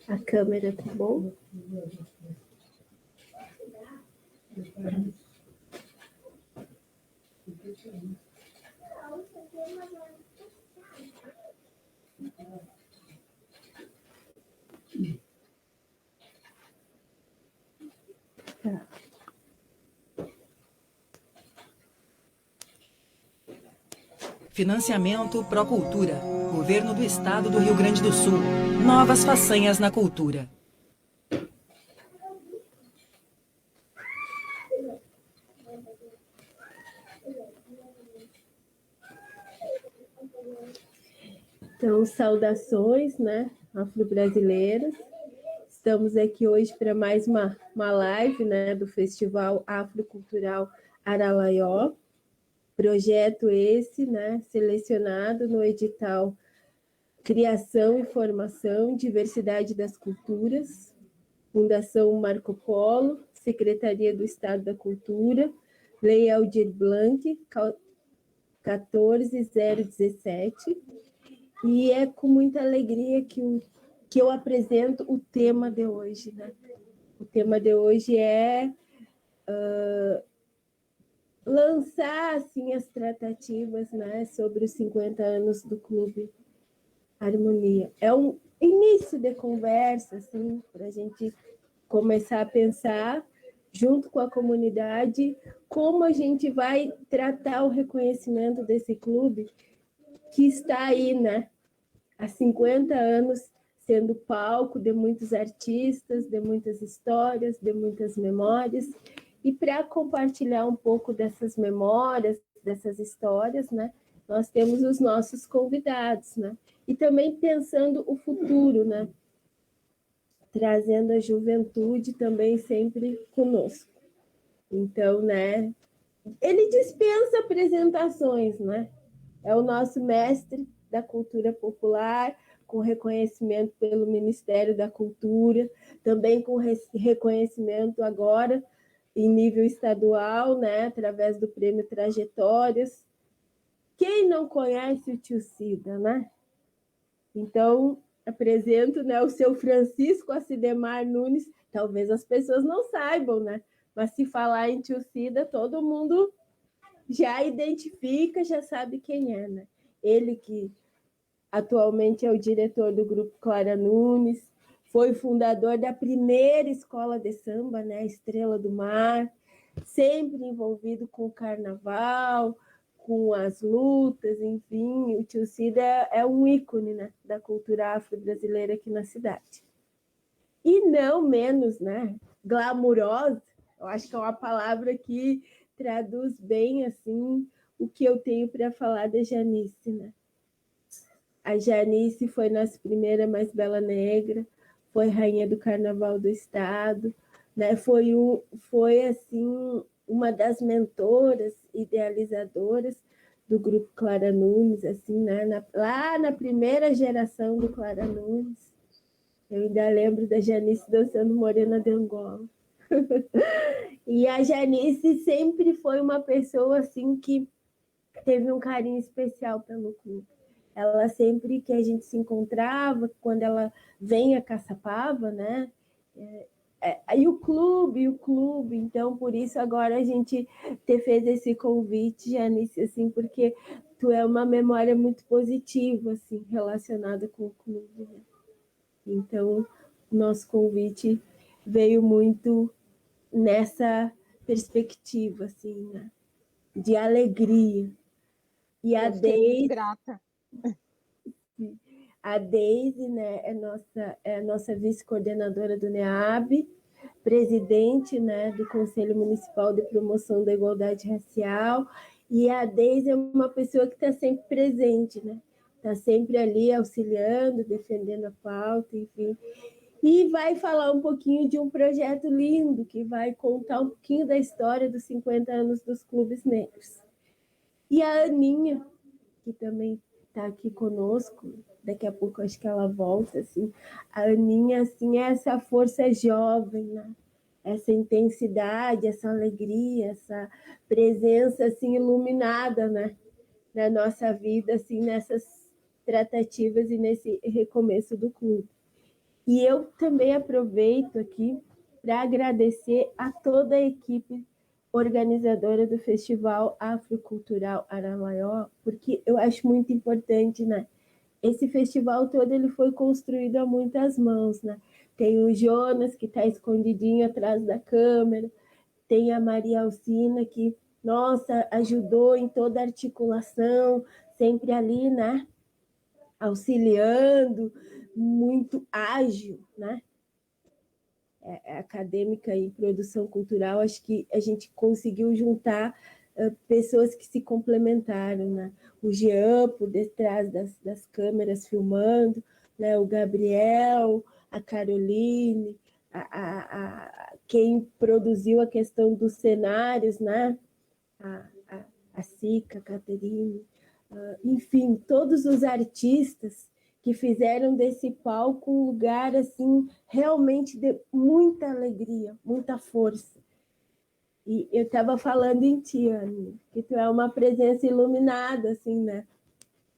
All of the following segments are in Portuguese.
A câmera tá bom? Tá. Financiamento Procultura. Governo do Estado do Rio Grande do Sul. Novas façanhas na cultura. Então, saudações, né, afro-brasileiras. Estamos aqui hoje para mais uma live, né, do Festival Afrocultural Aralaió. Projeto esse, né, selecionado no edital Criação e Formação, Diversidade das Culturas, Fundação Marco Polo, Secretaria do Estado da Cultura, Lei Aldir Blanc, 14017, e é com muita alegria que eu apresento o tema de hoje, né? O tema de hoje é lançar assim, as tratativas, né, sobre os 50 anos do Clube Harmonia. É um início de conversa assim, para a gente começar a pensar, junto com a comunidade, como a gente vai tratar o reconhecimento desse clube que está aí, né, há 50 anos, sendo palco de muitos artistas, de muitas histórias, de muitas memórias. E para compartilhar um pouco dessas memórias, dessas histórias, né, nós temos os nossos convidados, né? E também pensando o futuro, né? Trazendo a juventude também sempre conosco. Então, né, ele dispensa apresentações, né? É o nosso mestre da cultura popular, com reconhecimento pelo Ministério da Cultura, também com reconhecimento agora em nível estadual, né, através do Prêmio Trajetórias. Quem não conhece o tio Cida, né? Então, apresento, né, o seu Francisco Acidemar Nunes. Talvez as pessoas não saibam, né? Mas se falar em tio Cida, todo mundo já identifica, já sabe quem é, né? Ele que atualmente é o diretor do Grupo Clara Nunes, foi fundador da primeira escola de samba, né, Estrela do Mar, sempre envolvido com o carnaval, com as lutas, enfim, o tio Cida é um ícone, né, da cultura afro-brasileira aqui na cidade. E não menos, né, glamurosa, eu acho que é uma palavra que traduz bem assim o que eu tenho para falar da Janice, né? A Janice foi nossa primeira mais bela negra, foi rainha do Carnaval do Estado, né? Foi assim uma das mentoras, idealizadoras do grupo Clara Nunes, assim, né? Lá na primeira geração do Clara Nunes. Eu ainda lembro da Janice dançando Morena de Angola. E a Janice sempre foi uma pessoa assim que teve um carinho especial pelo clube. Ela sempre que a gente se encontrava, quando ela vem a Caçapava, né? E o clube, então por isso agora a gente te fez esse convite, Janice, assim, porque tu é uma memória muito positiva, assim, relacionada com o clube, né? Então, o nosso convite veio muito nessa perspectiva, assim, né? De alegria. E eu fiquei muito grata. A Deise, né, é a nossa vice-coordenadora do NEAB, presidente, né, do Conselho Municipal de Promoção da Igualdade Racial, e a Deise é uma pessoa que está sempre presente, né, Está sempre ali auxiliando, defendendo a pauta, enfim. E vai falar um pouquinho de um projeto lindo, que vai contar um pouquinho da história dos 50 anos dos Clubes Negros. E a Aninha, que também está aqui conosco, daqui a pouco acho que ela volta, assim. A Aninha, assim, é essa força jovem, né? Essa intensidade, essa alegria, essa presença, assim, iluminada, né? Na nossa vida, assim, nessas tratativas e nesse recomeço do clube. E eu também aproveito aqui para agradecer a toda a equipe organizadora do Festival Afrocultural Aramaió, porque eu acho muito importante, né? Esse festival todo ele foi construído a muitas mãos, né? Tem o Jonas, que está escondidinho atrás da câmera, tem a Maria Alcina, que, nossa, ajudou em toda a articulação, sempre ali, né? Auxiliando, muito ágil, né? Acadêmica e produção cultural, acho que a gente conseguiu juntar pessoas que se complementaram, né? O Jean por detrás das câmeras filmando, né? O Gabriel, a Caroline, quem produziu a questão dos cenários, né? A Sica, a Caterine, enfim, todos os artistas que fizeram desse palco um lugar assim realmente de muita alegria, muita força. E eu estava falando em ti, Anny, que tu é uma presença iluminada assim, né,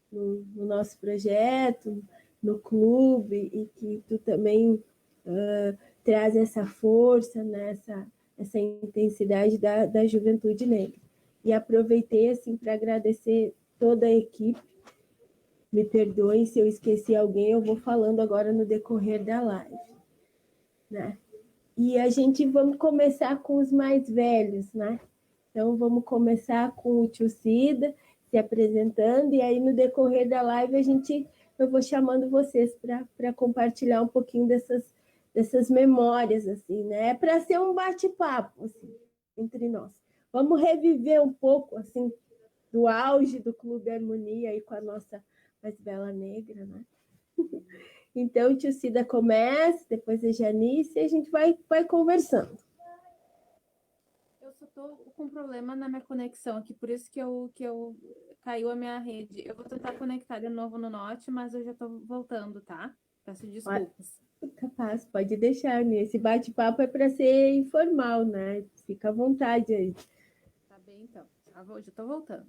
no nosso projeto, no clube, e que tu também traz essa força, né, essa intensidade da juventude negra. E aproveitei assim para agradecer toda a equipe. Me perdoem se eu esqueci alguém, eu vou falando agora no decorrer da live, né? E a gente vamos começar com os mais velhos, né? Então vamos começar com o tio Cida se apresentando, e aí no decorrer da live eu vou chamando vocês para compartilhar um pouquinho dessas memórias, assim, né? É para ser um bate-papo, assim, entre nós. Vamos reviver um pouco, assim, do auge do Clube Harmonia aí com a nossa mais bela negra, né? Então, o tio Cida começa, depois a Janice, e a gente vai conversando. Eu só tô com problema na minha conexão aqui, por isso que eu caiu a minha rede. Eu vou tentar conectar de novo no Note, mas eu já tô voltando, tá? Peço desculpas. Capaz, pode deixar, né? Esse bate-papo é para ser informal, né? Fica à vontade aí. Tá bem, então. Já tô voltando.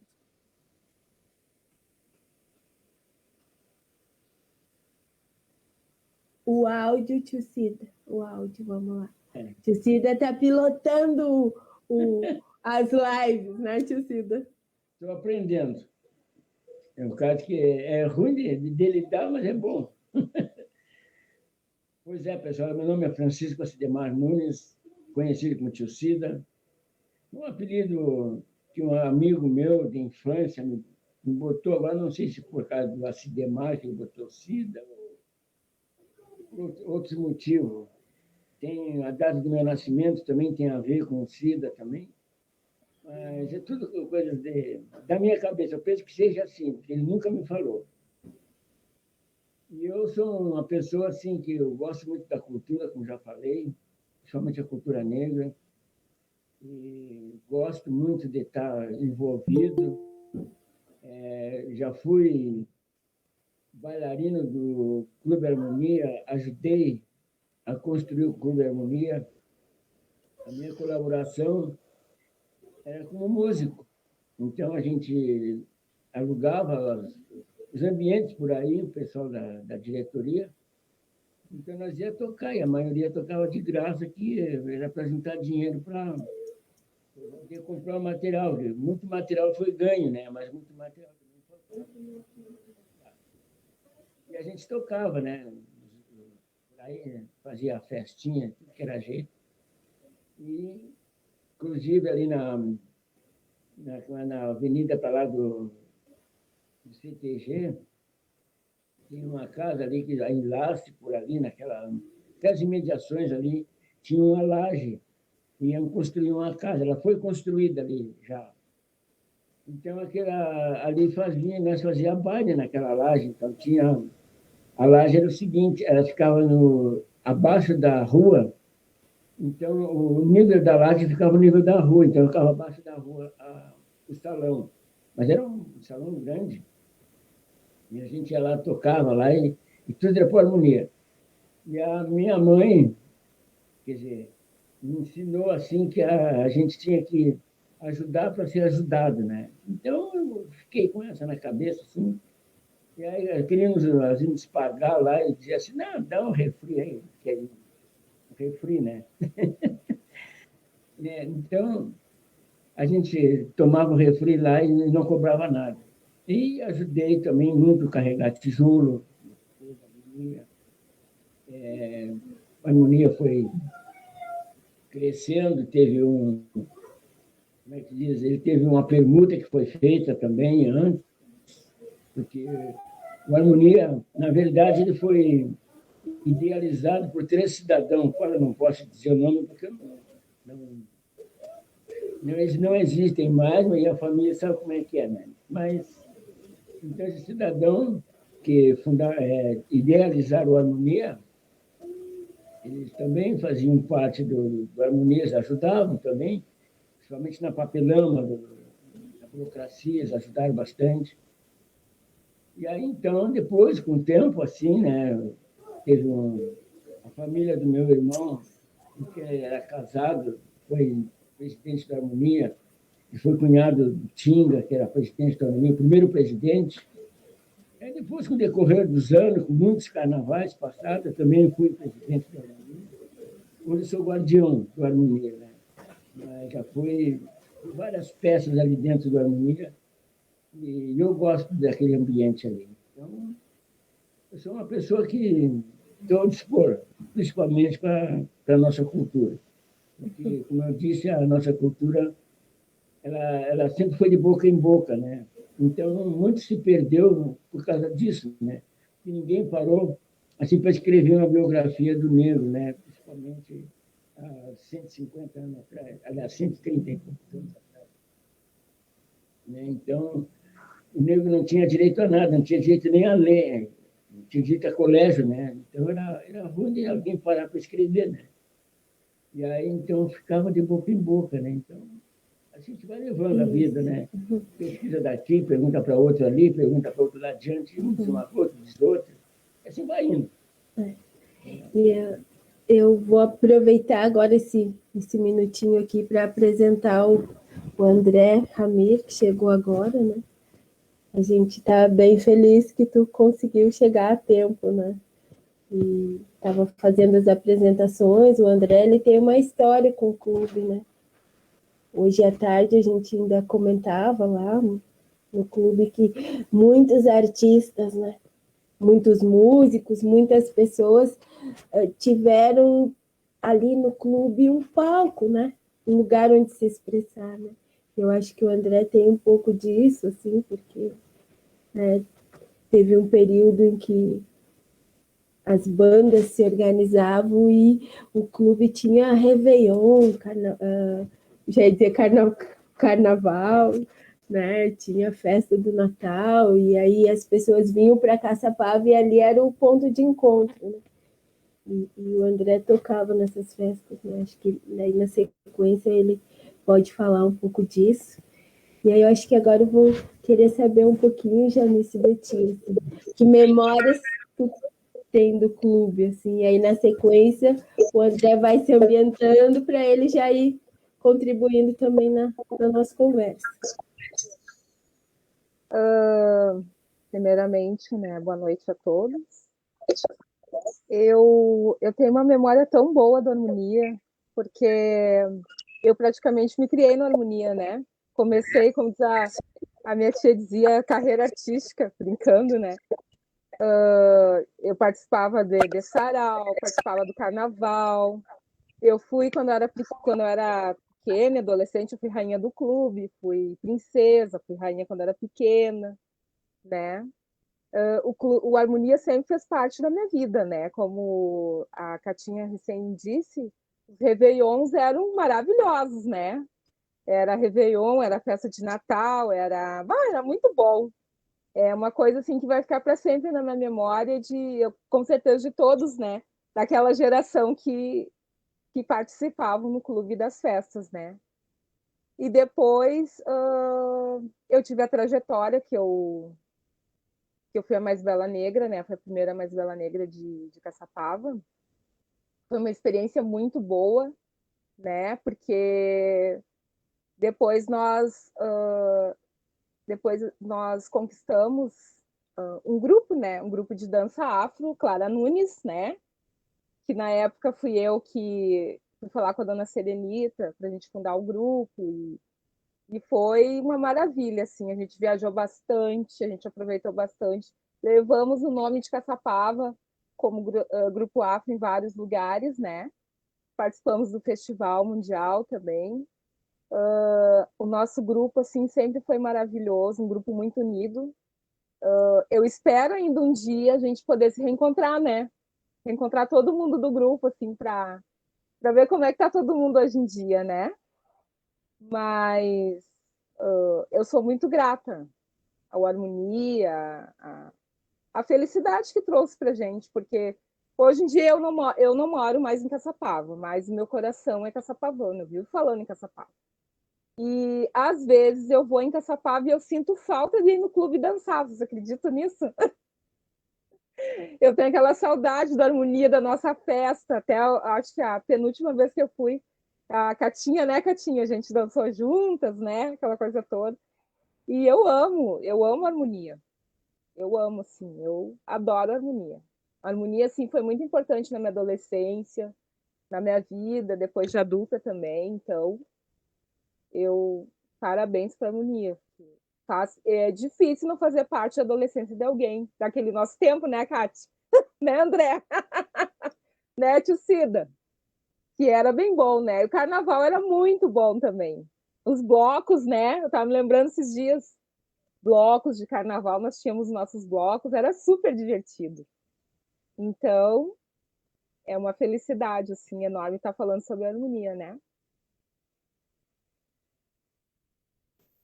O áudio, tio Cida. O áudio, vamos lá. Tio Cida está pilotando as lives, né, tio Cida? Estou aprendendo. É um caso que é ruim de lidar, mas é bom. Pois é, pessoal, meu nome é Francisco Acidemar Nunes, conhecido como Tio Cida. Um apelido que um amigo meu de infância me botou, agora não sei se por causa do Acidemar que ele botou Cida, ou por outros motivos. Tem a data do meu nascimento também tem a ver com Cida também. Mas é tudo coisa da minha cabeça. Eu penso que seja assim, porque ele nunca me falou. E eu sou uma pessoa assim que eu gosto muito da cultura, como já falei, principalmente a cultura negra. E gosto muito de estar envolvido. Já fui bailarino do Clube Harmonia, ajudei a construir o Clube Harmonia. A minha colaboração era como músico. Então, a gente alugava os ambientes por aí, o pessoal da diretoria. Então, nós ia tocar, e a maioria tocava de graça, que era para juntar dinheiro para poder comprar o material. Muito material foi ganho, né? Mas muito material também faltava. E a gente tocava, né? Por aí fazia festinha, tudo que era jeito. E, inclusive, ali na avenida para lá do CTG, tem uma casa ali, que em Lace, por ali, naquelas imediações ali, tinha uma laje, iam construir uma casa, ela foi construída ali já. Então, ali nós fazíamos baile naquela laje. Então, a laje era o seguinte, ela ficava abaixo da rua, então o nível da laje ficava no nível da rua, então ficava abaixo da rua o salão. Mas era um salão grande, e a gente ia lá, tocava lá, e tudo era por harmonia. E a minha mãe, quer dizer, me ensinou assim que a gente tinha que ajudar para ser ajudado, né? Então eu fiquei com essa na cabeça assim. E aí queríamos a gente pagar lá e dizia assim, não, dá um refri aí, que é um refri, né? Então a gente tomava o refri lá e não cobrava nada. E ajudei também muito a carregar tijolo. A harmonia foi crescendo, como é que diz? Ele teve uma permuta que foi feita também antes, porque o Harmonia, na verdade, ele foi idealizado por 3 cidadãos, qual eu não posso dizer o nome, porque eles não existem mais, e a família sabe como é que é, né? Mas, então, esse cidadão que idealizaram o Harmonia, eles também faziam parte do Harmonia, ajudavam também, principalmente na papelama, na burocracia, eles ajudaram bastante. E aí, então, depois, com o tempo, assim, né, teve a família do meu irmão, que era casado, foi presidente da Harmonia, e foi cunhado do Tinga, que era presidente da Harmonia, o primeiro presidente. Aí depois, com o decorrer dos anos, com muitos carnavais passados, eu também fui presidente da Harmonia. Hoje sou guardião do Harmonia, né? Mas já fui várias peças ali dentro do Harmonia, e eu gosto daquele ambiente ali. Então, eu sou uma pessoa que estou a dispor, principalmente para a nossa cultura. Porque, como eu disse, a nossa cultura ela sempre foi de boca em boca, né? Então, muito se perdeu por causa disso, né? E ninguém parou assim para escrever uma biografia do negro, né? Principalmente há 150 anos atrás, aliás, 130 e poucos anos atrás. Né? Então, o negro não tinha direito a nada, não tinha direito nem a ler, não tinha direito a colégio, né? Então era ruim de alguém parar para escrever, né? E aí então ficava de boca em boca, né? Então a gente vai levando a vida, né? Pesquisa daqui, pergunta para outro ali, pergunta para outro lá adiante, um diz uma coisa, diz outra, e assim vai indo. E eu vou aproveitar agora esse minutinho aqui para apresentar o André Ramir, que chegou agora, né? A gente está bem feliz que tu conseguiu chegar a tempo, né? E estava fazendo as apresentações. O André, ele tem uma história com o clube, né? Hoje à tarde a gente ainda comentava lá no clube que muitos artistas, né? Muitos músicos, muitas pessoas tiveram ali no clube um palco, né? Um lugar onde se expressar, né? Eu acho que o André tem um pouco disso, assim, porque teve um período em que as bandas se organizavam e o clube tinha Réveillon, já ia dizer carnaval, né? Tinha festa do Natal, e aí as pessoas vinham para Caçapava e ali era o ponto de encontro, né? E o André tocava nessas festas, né? Acho que daí na sequência ele pode falar um pouco disso. E aí eu acho que agora eu vou querer saber um pouquinho, Janice Betinho, assim, que memórias tu tem do clube, assim, e aí na sequência o André vai se ambientando para ele já ir contribuindo também na nossa conversa. Primeiramente, né, boa noite a todos. Eu tenho uma memória tão boa da Harmonia, porque eu praticamente me criei na Harmonia, né? Comecei, como diz a minha tia dizia, carreira artística, brincando, né? Eu participava de sarau, participava do carnaval. Eu fui, quando eu era pequena, adolescente, eu fui rainha do clube, fui princesa, fui rainha quando era pequena, né? O Harmonia sempre fez parte da minha vida, né? Como a Catinha recém disse, os Réveillons eram maravilhosos, né? Era Réveillon, era festa de Natal, era muito bom. É uma coisa assim que vai ficar para sempre na minha memória, com certeza de todos, né? Daquela geração que participavam no clube das festas, né? E depois eu tive a trajetória que eu fui a mais bela negra, né? Foi a primeira mais bela negra de Caçapava. Foi uma experiência muito boa, né? Porque depois nós conquistamos um grupo, né? Um grupo de dança afro, Clara Nunes, né? Que na época fui eu que fui falar com a dona Serenita para a gente fundar o grupo e foi uma maravilha, assim, a gente viajou bastante, a gente aproveitou bastante, levamos o nome de Caçapava como grupo afro em vários lugares, né? Participamos do Festival Mundial também. O nosso grupo, assim, sempre foi maravilhoso, um grupo muito unido. Eu espero ainda um dia a gente poder se reencontrar, né? Reencontrar todo mundo do grupo, assim, para ver como é que tá todo mundo hoje em dia, né? Mas eu sou muito grata ao Harmonia, a felicidade que trouxe pra gente, porque hoje em dia eu não moro mais em Caçapava, mas o meu coração é caçapavano, eu vivo falando em Caçapava. E às vezes eu vou em Caçapava e eu sinto falta de ir no clube dançar, vocês acreditam nisso? Eu tenho aquela saudade da harmonia da nossa festa, até acho que a penúltima vez que eu fui, a Catinha, né, Catinha? A gente dançou juntas, né? Aquela coisa toda. E eu amo a harmonia. Eu amo, assim, eu adoro a harmonia. A harmonia, assim, foi muito importante na minha adolescência, na minha vida, depois de adulta também. Então, eu parabéns para a harmonia. É difícil não fazer parte da adolescência de alguém, daquele nosso tempo, né, Kátia? Né, André? Né, tio Cida? Que era bem bom, né? O carnaval era muito bom também. Os blocos, né? Eu tava me lembrando esses dias, blocos de carnaval, nós tínhamos nossos blocos, era super divertido. Então, é uma felicidade, assim, enorme estar falando sobre harmonia, né?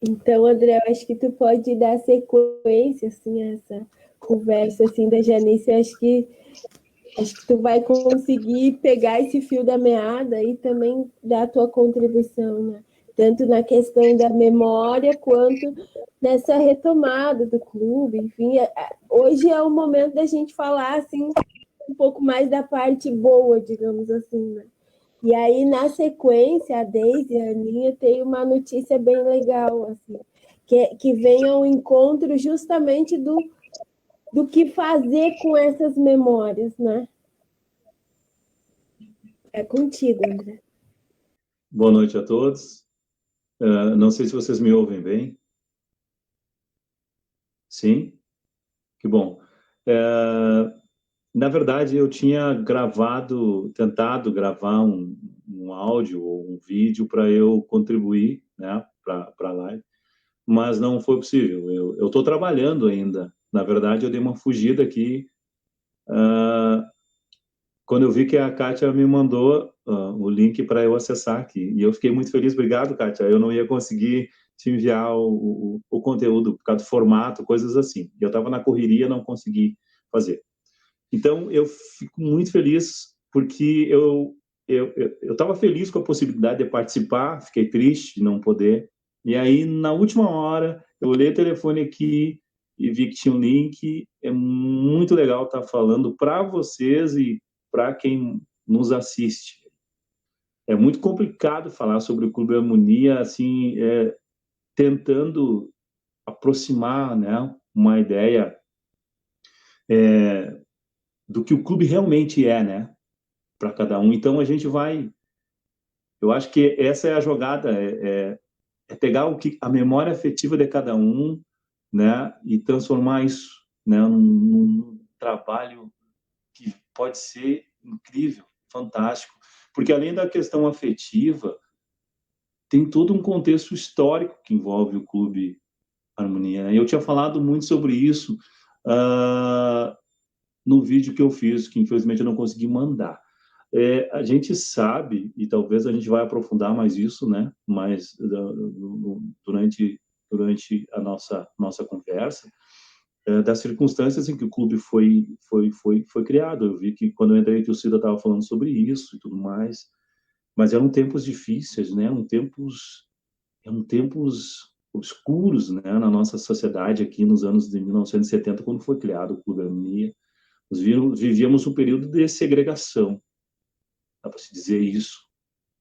Então, André, eu acho que tu pode dar sequência, assim, a essa conversa, assim, da Janice. Acho que tu vai conseguir pegar esse fio da meada e também dar a tua contribuição, né? Tanto na questão da memória quanto nessa retomada do clube. Enfim, hoje é o momento da gente falar assim um pouco mais da parte boa, digamos assim, né? E aí, na sequência, a Deise e a Aninha tem uma notícia bem legal, assim, que vem ao encontro justamente do que fazer com essas memórias, né? É contigo, André. Boa noite a todos. Não sei se vocês me ouvem bem. Sim? Que bom. Na verdade, eu tinha tentado gravar um áudio ou um vídeo para eu contribuir, né, para a live, mas não foi possível. Eu estou trabalhando ainda. Na verdade, eu dei uma fugida aqui quando eu vi que a Kátia me mandou o link para eu acessar aqui. E eu fiquei muito feliz. Obrigado, Kátia. Eu não ia conseguir te enviar o conteúdo por causa do formato, coisas assim. Eu estava na correria, não consegui fazer. Então, eu fico muito feliz porque eu estava feliz com a possibilidade de participar, fiquei triste de não poder. E aí, na última hora, eu olhei o telefone aqui e vi que tinha um link. É muito legal estar falando para vocês e para quem nos assiste. É muito complicado falar sobre o Clube Harmonia, assim, tentando aproximar, né, uma ideia do que o clube realmente é, né, para cada um. Então, a gente vai... Eu acho que essa é a jogada, pegar a memória afetiva de cada um, né, e transformar isso, né, num trabalho que pode ser incrível, fantástico. Porque, além da questão afetiva, tem todo um contexto histórico que envolve o Clube Harmonia, né? Eu tinha falado muito sobre isso no vídeo que eu fiz, que infelizmente eu não consegui mandar. A gente sabe, e talvez a gente vai aprofundar mais isso, né? Mas durante a nossa conversa, das circunstâncias em que o clube foi criado. Eu vi que quando eu entrei, que o Cida estava falando sobre isso e tudo mais, mas eram tempos difíceis, né? Eram tempos obscuros, né? Na nossa sociedade aqui nos anos de 1970, quando foi criado o Clube Harmonia. Nós vivíamos um período de segregação, dá para se dizer isso,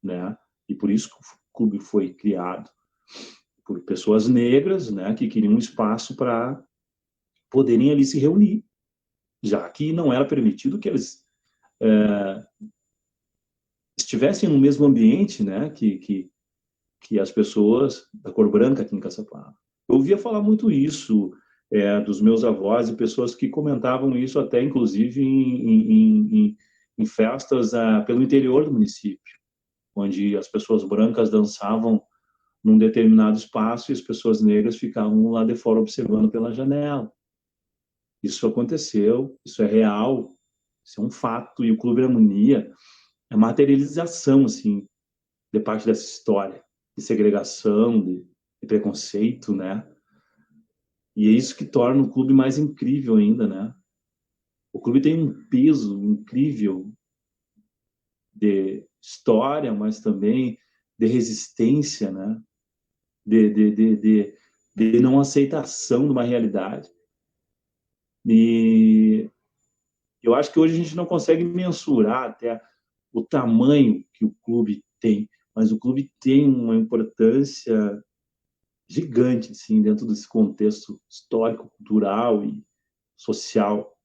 né? E por isso que o clube foi criado por pessoas negras, né? Que queriam um espaço para poderem ali se reunir, já que não era permitido que eles estivessem no mesmo ambiente, né? Que as pessoas da cor branca aqui em Caçapava. Eu ouvia falar muito isso dos meus avós e pessoas que comentavam isso até, inclusive, em festas pelo interior do município, onde as pessoas brancas dançavam num determinado espaço e as pessoas negras ficavam lá de fora observando pela janela. Isso aconteceu, isso é real, isso é um fato, e o Clube Harmonia é materialização, assim, de parte dessa história de segregação, de preconceito, né? E é isso que torna o clube mais incrível ainda, né? O clube tem um peso incrível de história, mas também de resistência, né? De não aceitação de uma realidade. E eu acho que hoje a gente não consegue mensurar até o tamanho que o clube tem, mas o clube tem uma importância gigante, assim, dentro desse contexto histórico, cultural e social.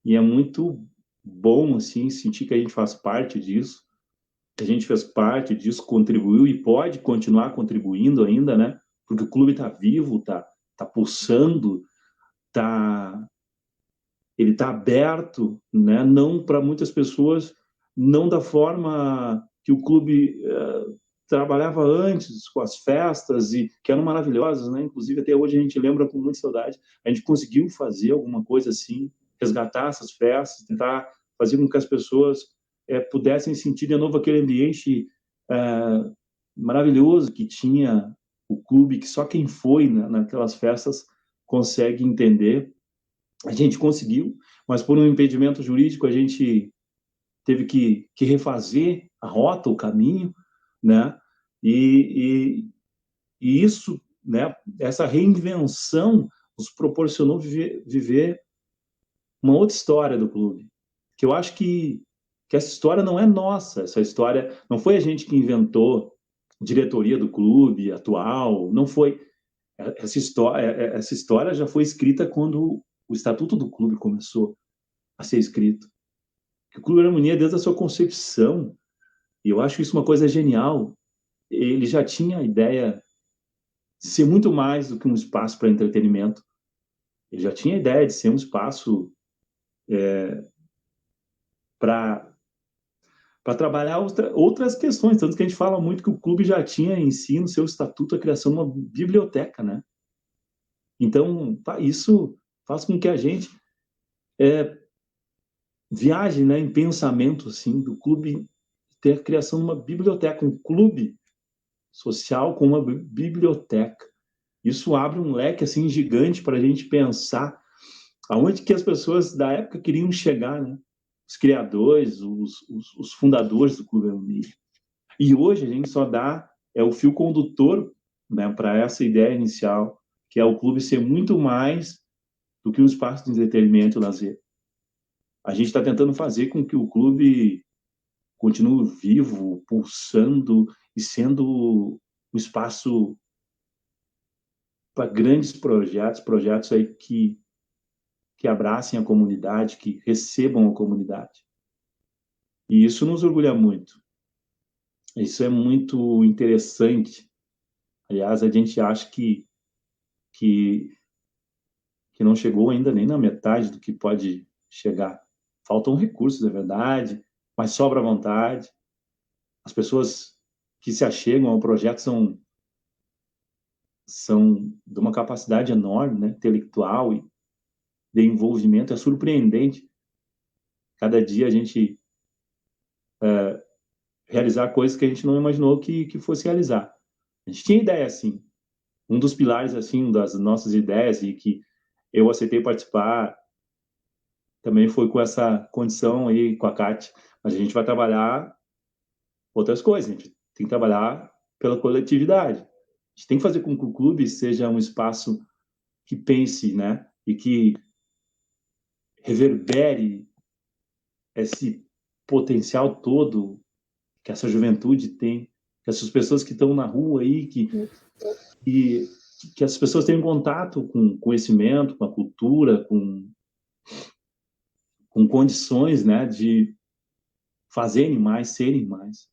E é muito bom, assim, sentir que a gente faz parte disso, que a gente fez parte disso, contribuiu e pode continuar contribuindo ainda, né? Porque o clube está vivo, tá pulsando, ele está aberto, né? Não para muitas pessoas, não da forma que o clube trabalhava antes, com as festas, e que eram maravilhosas, né? Inclusive, até hoje a gente lembra com muita saudade. A gente conseguiu fazer alguma coisa assim, resgatar essas festas, tentar fazer com que as pessoas pudessem sentir de novo aquele ambiente maravilhoso que tinha o clube, que só quem foi naquelas festas consegue entender. A gente conseguiu, mas por um impedimento jurídico a gente teve que refazer a rota, o caminho, né? E isso, né? Essa reinvenção nos proporcionou viver uma outra história do clube, que eu acho que essa história não é nossa, essa história não foi a gente que inventou diretoria do clube atual, não foi. Essa história já foi escrita quando o estatuto do clube começou a ser escrito. O Clube Harmonia, desde a sua concepção, e eu acho isso uma coisa genial, ele já tinha a ideia de ser muito mais do que um espaço para entretenimento. Ele já tinha a ideia de ser um espaço para trabalhar outras questões, tanto que a gente fala muito que o clube já tinha em si, no seu estatuto, a criação de uma biblioteca, né? Então, isso faz com que a gente viaje, né, em pensamento, assim, do clube ter a criação de uma biblioteca, um clube social com uma biblioteca. Isso abre um leque, assim, gigante para a gente pensar aonde que as pessoas da época queriam chegar, né? Os criadores, os fundadores do Clube Harmonia. E hoje a gente só dá o fio condutor, né, para essa ideia inicial, que é o clube ser muito mais do que um espaço de entretenimento e lazer. A gente está tentando fazer com que o clube continue vivo, pulsando e sendo um espaço para grandes projetos aí que abracem a comunidade, que recebam a comunidade. E isso nos orgulha muito. Isso é muito interessante. Aliás, a gente acha que não chegou ainda nem na metade do que pode chegar. Faltam recursos, é verdade, mas sobra vontade. As pessoas que se achegam ao projeto são de uma capacidade enorme, né, intelectual e de envolvimento. É surpreendente. Cada dia a gente realizar coisas que a gente não imaginou que fosse realizar. A gente tinha ideia, assim. Um dos pilares, assim, das nossas ideias e que eu aceitei participar também foi com essa condição aí com a Kátia. Mas a gente vai trabalhar outras coisas. A gente tem que trabalhar pela coletividade. A gente tem que fazer com que o clube seja um espaço que pense, né? E que reverbere esse potencial todo que essa juventude tem, que essas pessoas que estão na rua aí, que as pessoas tenham contato com o conhecimento, com a cultura, com condições, né, de fazerem mais, serem mais.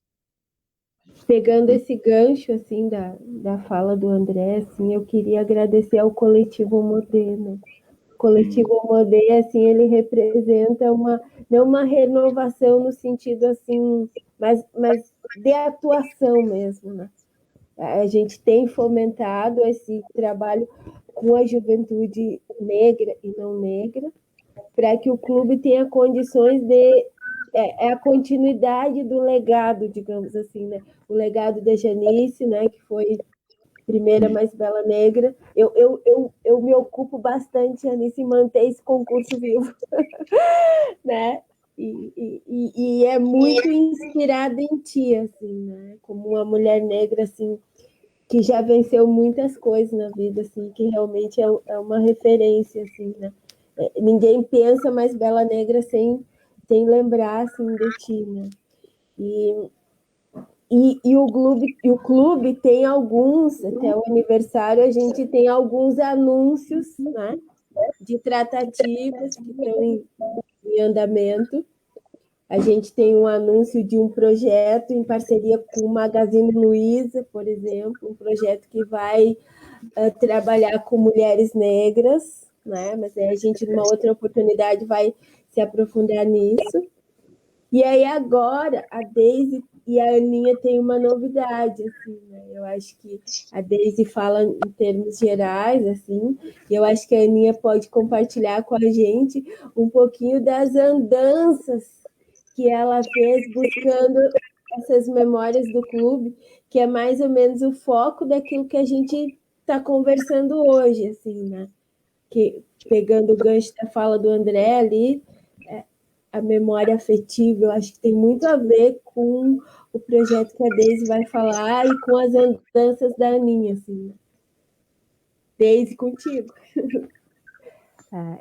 Pegando esse gancho, assim, da fala do André, assim, eu queria agradecer ao Coletivo Modena. O Coletivo Modena, assim, ele representa não uma renovação no sentido, assim, mas de atuação mesmo, né? A gente tem fomentado esse trabalho com a juventude negra e não negra, para que o clube tenha condições de a continuidade do legado, digamos assim, né? O legado da Janice, né? Que foi primeira mais bela negra. Eu me ocupo bastante, Janice, em manter esse concurso vivo, né? E é muito inspirada em ti, assim, né? Como uma mulher negra, assim, que já venceu muitas coisas na vida, assim, que realmente é uma referência, assim, né? Ninguém pensa mais Bela Negra sem lembrar, assim, de ti, né? E o clube tem alguns, até o aniversário, a gente tem alguns anúncios, né? De tratativas que estão em andamento. A gente tem um anúncio de um projeto em parceria com o Magazine Luiza, por exemplo, um projeto que vai trabalhar com mulheres negras, né? Mas aí a gente, numa outra oportunidade, vai se aprofundar nisso. E aí agora a Deise e a Aninha têm uma novidade, assim, né? Eu acho que a Deise fala em termos gerais, assim, e eu acho que a Aninha pode compartilhar com a gente um pouquinho das andanças que ela fez buscando essas memórias do clube, que é mais ou menos o foco daquilo que a gente está conversando hoje, assim, né? Que, pegando o gancho da fala do André ali, a memória afetiva, eu acho que tem muito a ver com o projeto que a Deise vai falar e com as andanças da Aninha, assim. Deise, contigo.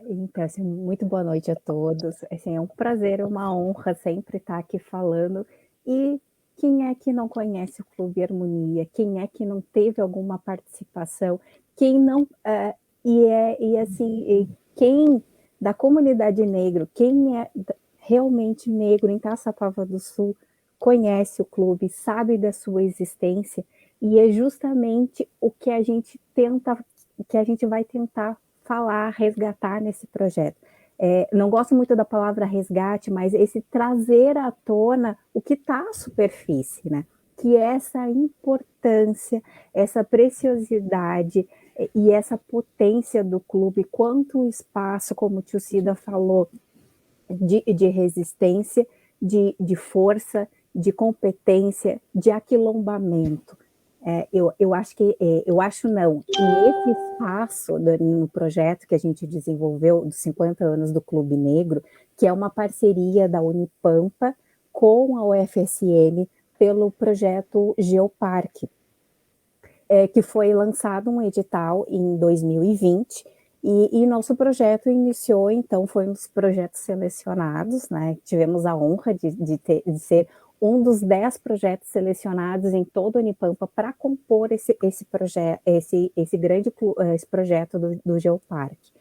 Então, assim, muito boa noite a todos. Assim, é um prazer, uma honra sempre estar aqui falando. E quem é que não conhece o Clube Harmonia? Quem é que não teve alguma participação? Quem não... quem da comunidade negra, quem é realmente negro em Caçapava do Sul, conhece o clube, sabe da sua existência, e é justamente o que a gente vai tentar falar, resgatar nesse projeto. Não gosto muito da palavra resgate, mas esse trazer à tona o que está à superfície, né? Que é essa importância, essa preciosidade e essa potência do clube, quanto o espaço, como o tio Cida falou, de resistência, de força, de competência, de aquilombamento. Eu acho que, nesse espaço no projeto que a gente desenvolveu dos 50 anos do Clube Negro, que é uma parceria da Unipampa com a UFSM pelo projeto Geoparque, que foi lançado um edital em 2020, e nosso projeto iniciou, então, foi um dos projetos selecionados, né? Tivemos a honra de ser um dos 10 projetos selecionados em todo o Unipampa para compor esse projeto do Geoparque.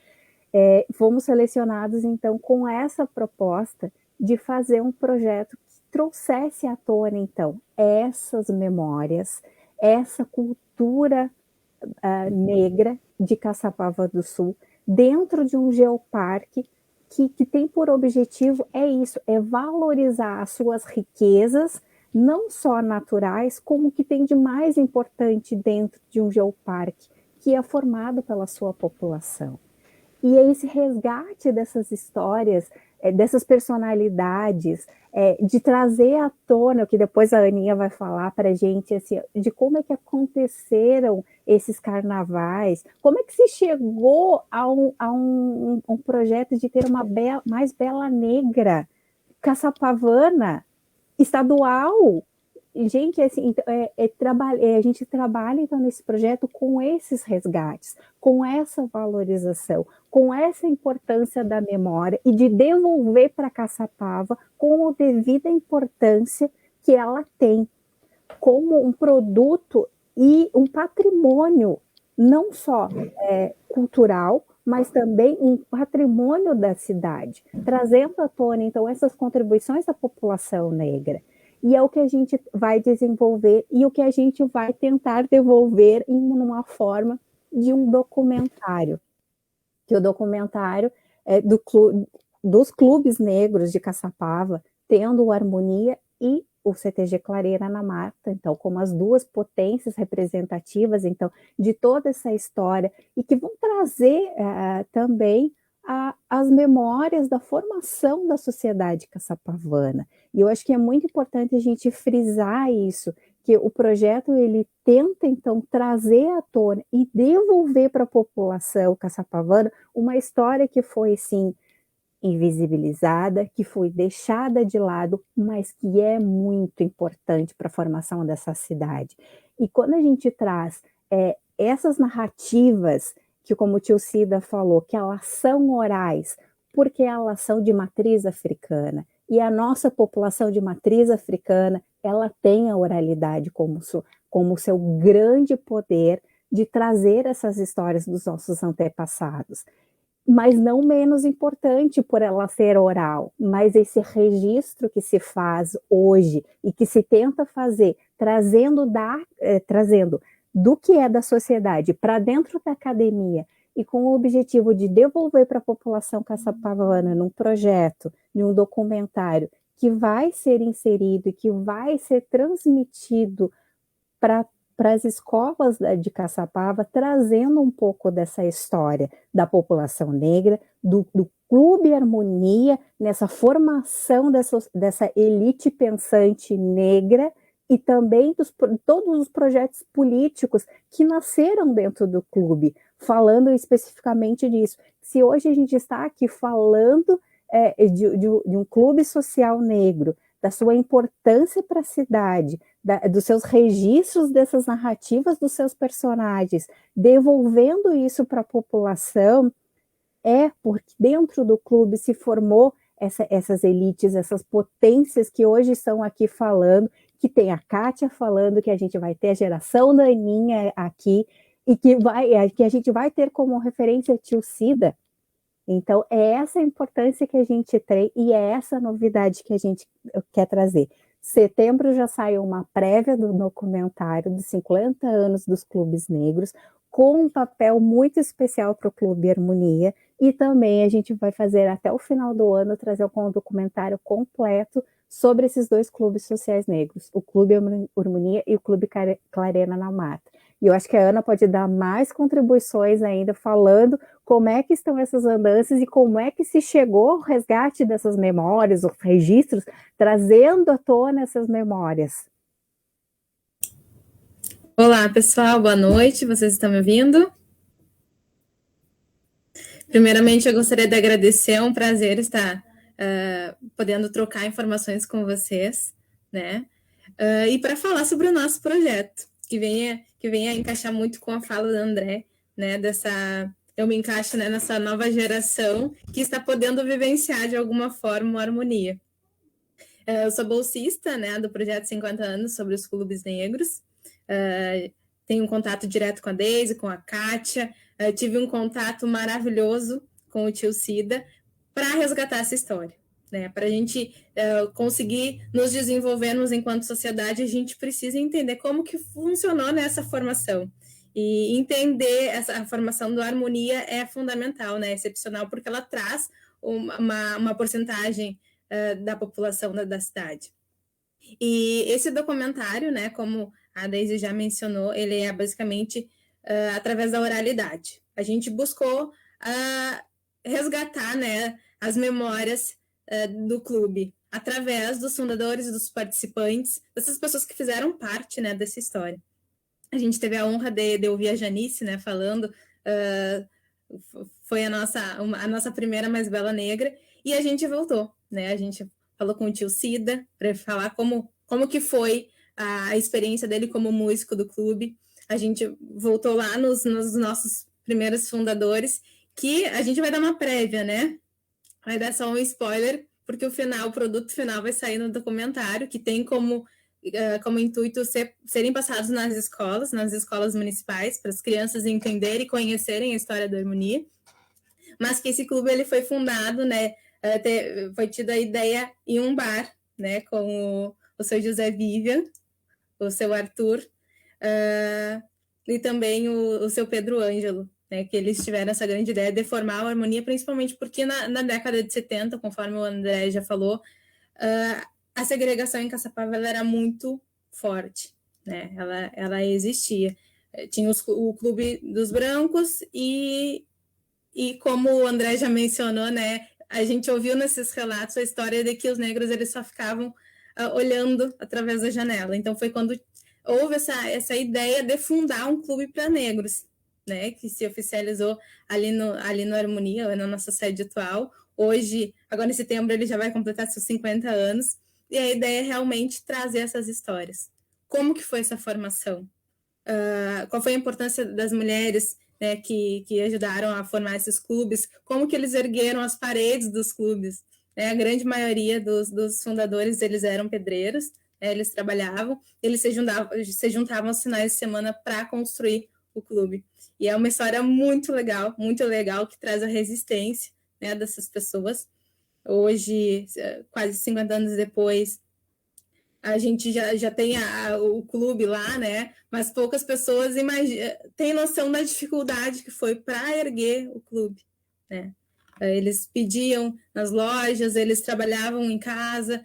Fomos selecionados, então, com essa proposta de fazer um projeto que trouxesse à tona, então, essas memórias, essa cultura negra de Caçapava do Sul, dentro de um geoparque que tem por objetivo valorizar as suas riquezas, não só naturais, como o que tem de mais importante dentro de um geoparque, que é formado pela sua população. E é esse resgate dessas histórias, dessas personalidades, de trazer à tona, o que depois a Aninha vai falar para a gente, assim, de como é que aconteceram esses carnavais, como é que se chegou a um projeto de ter uma mais bela negra, caçapavana, estadual. Gente, assim, a gente trabalha então nesse projeto com esses resgates, com essa valorização, com essa importância da memória e de devolver para Caçapava com a devida importância que ela tem, como um produto e um patrimônio, não só cultural, mas também um patrimônio da cidade, trazendo à tona, então, essas contribuições da população negra. E é o que a gente vai desenvolver e o que a gente vai tentar devolver em uma forma de um documentário, que o documentário dos clubes negros de Caçapava, tendo o Harmonia e o CTG Clareira na Mata, então, como as duas potências representativas, então, de toda essa história, e que vão trazer também as memórias da formação da sociedade caçapavana. E eu acho que é muito importante a gente frisar isso, que o projeto ele tenta, então, trazer à tona e devolver para a população caçapavana uma história que foi, sim, invisibilizada, que foi deixada de lado, mas que é muito importante para a formação dessa cidade. E quando a gente traz essas narrativas, que como o tio Cida falou, que elas são orais, porque elas são de matriz africana, e a nossa população de matriz africana, ela tem a oralidade como seu grande poder de trazer essas histórias dos nossos antepassados. Mas não menos importante por ela ser oral, mas esse registro que se faz hoje e que se tenta fazer, trazendo do que é da sociedade para dentro da academia e com o objetivo de devolver para a população caçapavana num projeto, num documentário que vai ser inserido e que vai ser transmitido para as escolas de Caçapava, trazendo um pouco dessa história da população negra, do Clube Harmonia, nessa formação dessa elite pensante negra, e também todos os projetos políticos que nasceram dentro do clube, falando especificamente disso. Se hoje a gente está aqui falando de um clube social negro, da sua importância para a cidade, dos seus registros dessas narrativas dos seus personagens, devolvendo isso para a população, porque dentro do clube se formou essas elites, essas potências que hoje estão aqui falando, que tem a Kátia falando que a gente vai ter a geração da Aninha aqui, e que a gente vai ter como referência a tio Cida. Então, é essa a importância que a gente tem e é essa novidade que a gente quer trazer. Setembro já saiu uma prévia do documentário dos 50 anos dos clubes negros, com um papel muito especial para o Clube Harmonia, e também a gente vai fazer até o final do ano, trazer um documentário completo sobre esses dois clubes sociais negros, o Clube Harmonia e o Clube Clareira na Mata. E eu acho que a Ana pode dar mais contribuições ainda, falando como é que estão essas andanças e como é que se chegou ao resgate dessas memórias, os registros, trazendo à tona essas memórias. Olá, pessoal, boa noite, vocês estão me ouvindo? Primeiramente, eu gostaria de agradecer, é um prazer estar podendo trocar informações com vocês, né? E para falar sobre o nosso projeto, que venha a encaixar muito com a fala do André, né? Eu me encaixo, né, nessa nova geração que está podendo vivenciar de alguma forma a harmonia. Eu sou bolsista, né, do projeto 50 anos sobre os clubes negros. Tenho um contato direto com a Deise, com a Kátia. Tive um contato maravilhoso com o tio Cida para resgatar essa história. Né? Para a gente conseguir nos desenvolvermos enquanto sociedade, a gente precisa entender como que funcionou nessa formação. E entender a formação da harmonia é fundamental, né? Excepcional, porque ela traz uma porcentagem da população da cidade. E esse documentário, né, como a Deise já mencionou, ele é basicamente através da oralidade. A gente buscou resgatar, né, as memórias do clube, através dos fundadores, dos participantes, dessas pessoas que fizeram parte, né, dessa história. A gente teve a honra de ouvir a Janice, né, falando, foi a nossa primeira Mais Bela Negra, e a gente voltou, né, a gente falou com o tio Cida, para falar como que foi a experiência dele como músico do clube. A gente voltou lá nos nossos primeiros fundadores, que a gente vai dar uma prévia, né, vai dar só um spoiler, porque o produto final vai sair no documentário, que tem como intuito serem passados nas escolas municipais, para as crianças entenderem e conhecerem a história da harmonia, mas que esse clube ele foi fundado, né, foi tido a ideia em um bar, né, com o seu José Vivian, o seu Arthur, e também o seu Pedro Ângelo, né, que eles tiveram essa grande ideia de formar a harmonia, principalmente porque na década de 70, conforme o André já falou, a segregação em Caçapava era muito forte, né? Ela existia. Tinha o clube dos brancos e como o André já mencionou, né, a gente ouviu nesses relatos a história de que os negros eles só ficavam olhando através da janela. Então foi quando houve essa ideia de fundar um clube para negros, né, que se oficializou ali no Harmonia, na nossa sede atual. Hoje, agora em setembro, ele já vai completar seus 50 anos, e a ideia é realmente trazer essas histórias. Como que foi essa formação? Qual foi a importância das mulheres, né, que ajudaram a formar esses clubes? Como que eles ergueram as paredes dos clubes? Né? A grande maioria dos fundadores, eles eram pedreiros, né, eles trabalhavam, eles se juntavam aos finais de semana para construir o clube. E é uma história muito legal, que traz a resistência, né, dessas pessoas. Hoje, quase 50 anos depois, a gente já tem o clube lá, né? Mas poucas pessoas têm noção da dificuldade que foi para erguer o clube, né? Eles pediam nas lojas, eles trabalhavam em casa,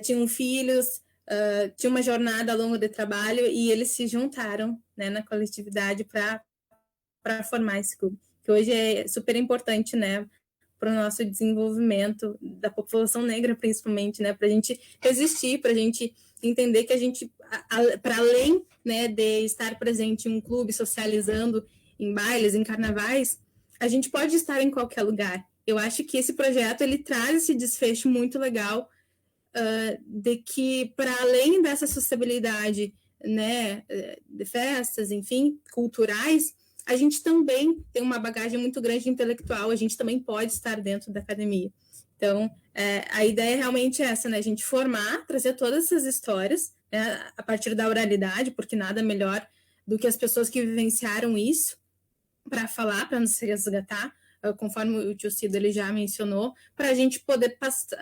tinham filhos, tinha uma jornada longa de trabalho e eles se juntaram, né, na coletividade para formar esse clube, que hoje é super importante, né, para o nosso desenvolvimento da população negra, principalmente, né, para a gente resistir, para a gente entender que a gente, para além, né, de estar presente em um clube, socializando em bailes, em carnavais, a gente pode estar em qualquer lugar. Eu acho que esse projeto ele traz esse desfecho muito legal, de que, para além dessa sustentabilidade, né, de festas, enfim, culturais, a gente também tem uma bagagem muito grande intelectual, a gente também pode estar dentro da academia. Então, a ideia realmente é essa, né? A gente formar, trazer todas essas histórias, né, a partir da oralidade, porque nada melhor do que as pessoas que vivenciaram isso para falar, para nos resgatar, conforme o tio Cido ele já mencionou, para a gente poder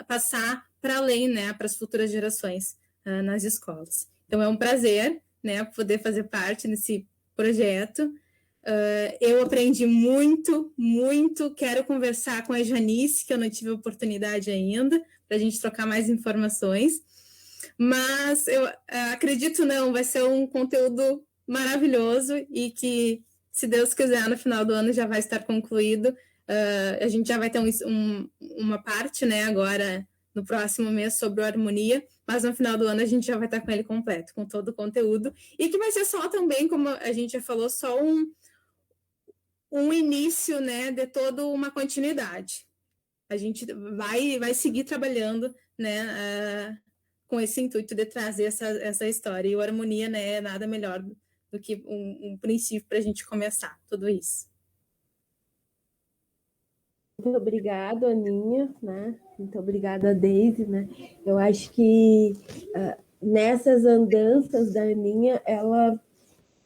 passar para além, né, para as futuras gerações nas escolas. Então, é um prazer, né, poder fazer parte desse projeto. Eu aprendi muito, quero conversar com a Janice, que eu não tive oportunidade ainda, para a gente trocar mais informações, mas eu acredito vai ser um conteúdo maravilhoso e que, se Deus quiser, no final do ano já vai estar concluído. A gente já vai ter uma parte, né, agora no próximo mês sobre a harmonia, mas no final do ano a gente já vai estar com ele completo, com todo o conteúdo, e que vai ser só também, como a gente já falou, só um início, né, de toda uma continuidade. A gente vai seguir trabalhando, né, com esse intuito de trazer essa história. E o Harmonia, né, é nada melhor do que um princípio para a gente começar tudo isso. Muito obrigada, Aninha, né? Muito obrigada, Deise, né? Eu acho que nessas andanças da Aninha, ela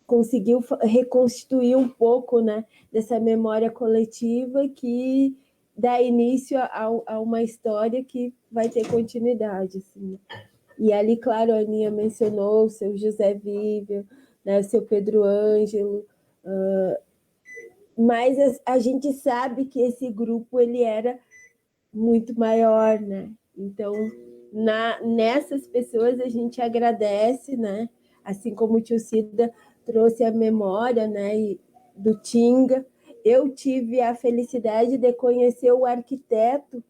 conseguiu reconstituir um pouco, né, dessa memória coletiva que dá início a uma história que vai ter continuidade, assim. E ali, claro, a Aninha mencionou o seu José Vivian, né, o seu Pedro Ângelo, mas a gente sabe que esse grupo ele era muito maior, né? Então, nessas pessoas a gente agradece, né? Assim como o tio Cida trouxe a memória, né, do Tinga, eu tive a felicidade de conhecer o arquiteto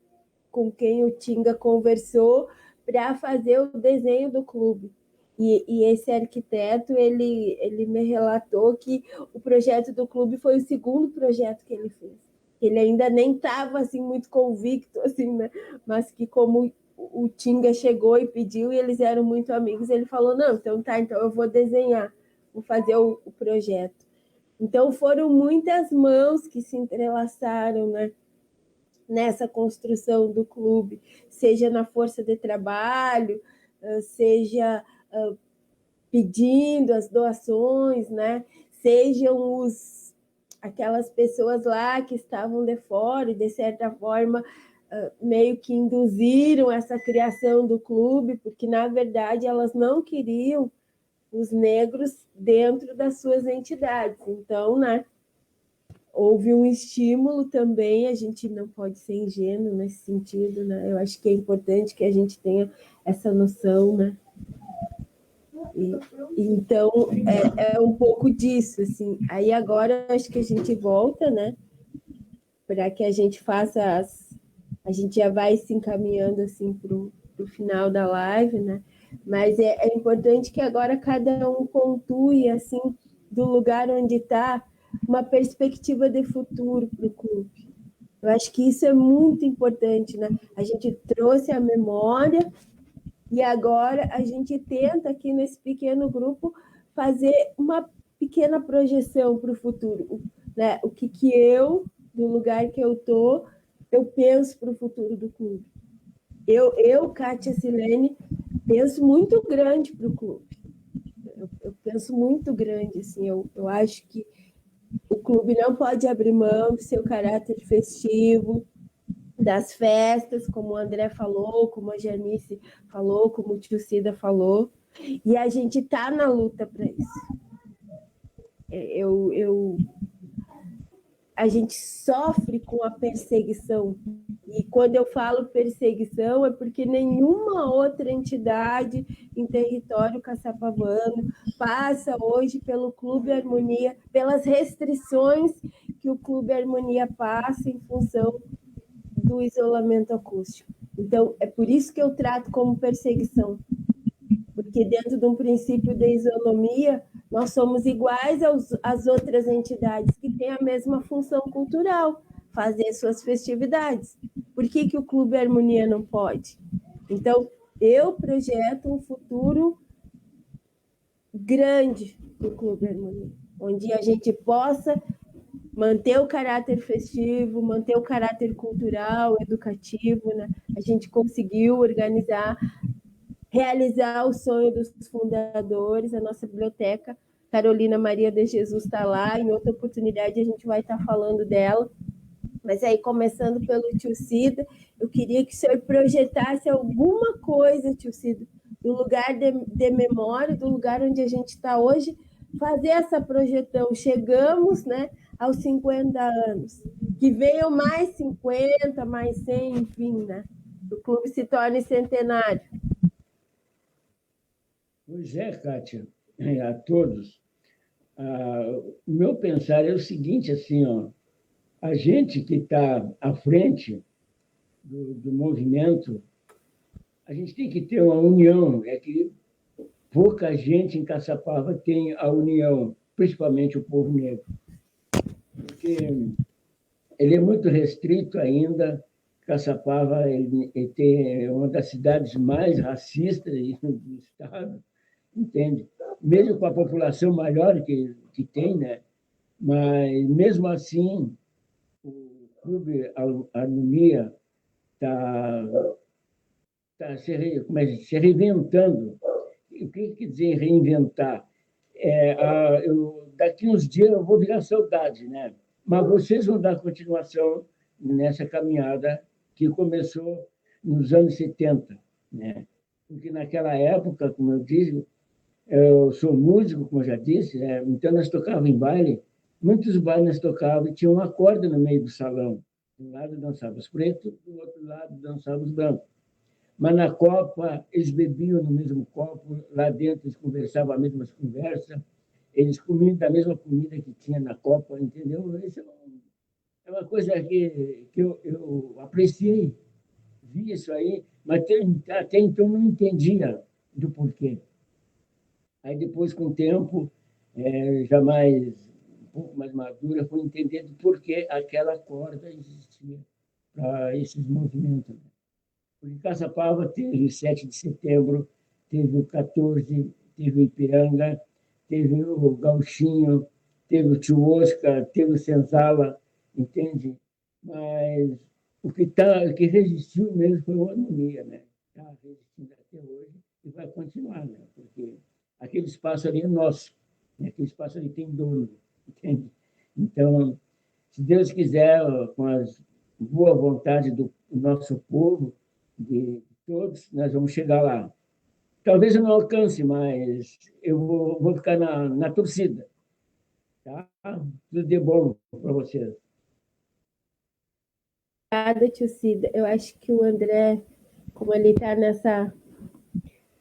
com quem o Tinga conversou para fazer o desenho do clube. E esse arquiteto, ele me relatou que o projeto do clube foi o segundo projeto que ele fez. Ele ainda nem estava assim, muito convicto, assim, né? Mas que como o Tinga chegou e pediu, e eles eram muito amigos, ele falou, não, então tá, então eu vou desenhar, vou fazer o projeto. Então foram muitas mãos que se entrelaçaram, né, nessa construção do clube, seja na força de trabalho, seja pedindo as doações, né, sejam aquelas pessoas lá que estavam de fora e, de certa forma, meio que induziram essa criação do clube, porque, na verdade, elas não queriam os negros dentro das suas entidades. Então, né, houve um estímulo também, a gente não pode ser ingênuo nesse sentido, né? Eu acho que é importante que a gente tenha essa noção, né? Então, é um pouco disso, assim. Aí agora acho que a gente volta, né? Para que a gente faça a gente já vai se encaminhando assim para o final da live, né? Mas é importante que agora cada um pontue assim do lugar onde está uma perspectiva de futuro para o clube. Eu acho que isso é muito importante, né? A gente trouxe a memória e agora a gente tenta aqui nesse pequeno grupo fazer uma pequena projeção para o futuro, né? O que eu, do lugar que eu estou, eu penso para o futuro do clube. Eu, Kátia Silene, penso muito grande para o clube. Eu penso muito grande, assim, eu acho que o clube não pode abrir mão do seu caráter festivo, das festas, como o André falou, como a Janice falou, como o tio Cida falou, e a gente está na luta para isso. A gente sofre com a perseguição, e quando eu falo perseguição é porque nenhuma outra entidade em território caçapavano passa hoje pelo Clube Harmonia, pelas restrições que o Clube Harmonia passa em função do isolamento acústico. Então, é por isso que eu trato como perseguição, porque dentro de um princípio de isonomia, nós somos iguais às outras entidades que têm a mesma função cultural, fazer suas festividades. Por que o Clube Harmonia não pode? Então, eu projeto um futuro grande do Clube Harmonia, onde a gente possa manter o caráter festivo, manter o caráter cultural, educativo, né? A gente conseguiu realizar o sonho dos fundadores, a nossa biblioteca, Carolina Maria de Jesus está lá, em outra oportunidade a gente vai estar falando dela, mas aí começando pelo tio Cida, eu queria que o senhor projetasse alguma coisa, tio Cida, do lugar de memória, do lugar onde a gente está hoje, fazer essa projeção. Chegamos, né, aos 50 anos, que venham mais 50, mais 100, enfim, né? O clube se torne centenário. Pois é, Kátia, a todos. O meu pensar é o seguinte, assim, ó, a gente que está à frente do movimento, a gente tem que ter uma união, é que pouca gente em Caçapava tem a união, principalmente o povo negro, porque ele é muito restrito ainda. Caçapava ele é uma das cidades mais racistas do estado, entende? Mesmo com a população maior que tem, né? Mas, mesmo assim, o Clube Harmonia está se reinventando. O que quer dizer reinventar? Daqui uns dias eu vou virar saudade, né? Mas vocês vão dar continuação nessa caminhada que começou nos anos 70, né? Porque naquela época, como eu disse, eu sou músico, como eu já disse, né? Então nós tocávamos em baile, muitos bailes nós tocávamos e tinha uma corda no meio do salão. De um lado dançavam os pretos, do outro lado dançavam os brancos. Mas na Copa, eles bebiam no mesmo copo, lá dentro eles conversavam a mesma conversa, eles comiam da mesma comida que tinha na Copa, entendeu? Esse é é uma coisa que eu apreciei, vi isso aí, mas até então não entendia do porquê. Aí depois, com o tempo, já mais, um pouco mais madura, fui entendendo por que aquela corda existia para esses movimentos. Porque Caçapava teve 7 de setembro, teve o 14, teve o Ipiranga, teve o Gauchinho, teve o Tio Oscar, teve o Senzala, entende? Mas o que resistiu mesmo foi o Harmonia, né? Está resistindo até hoje e vai continuar, né? Porque aquele espaço ali é nosso, né? Aquele espaço ali tem dono, entende? Então, se Deus quiser, com a boa vontade do nosso povo, de todos, nós vamos chegar lá. Talvez eu não alcance, mas eu vou ficar na torcida. Tá? Tudo de bom para vocês. Obrigada, tio Cida. Eu acho que o André, como ele está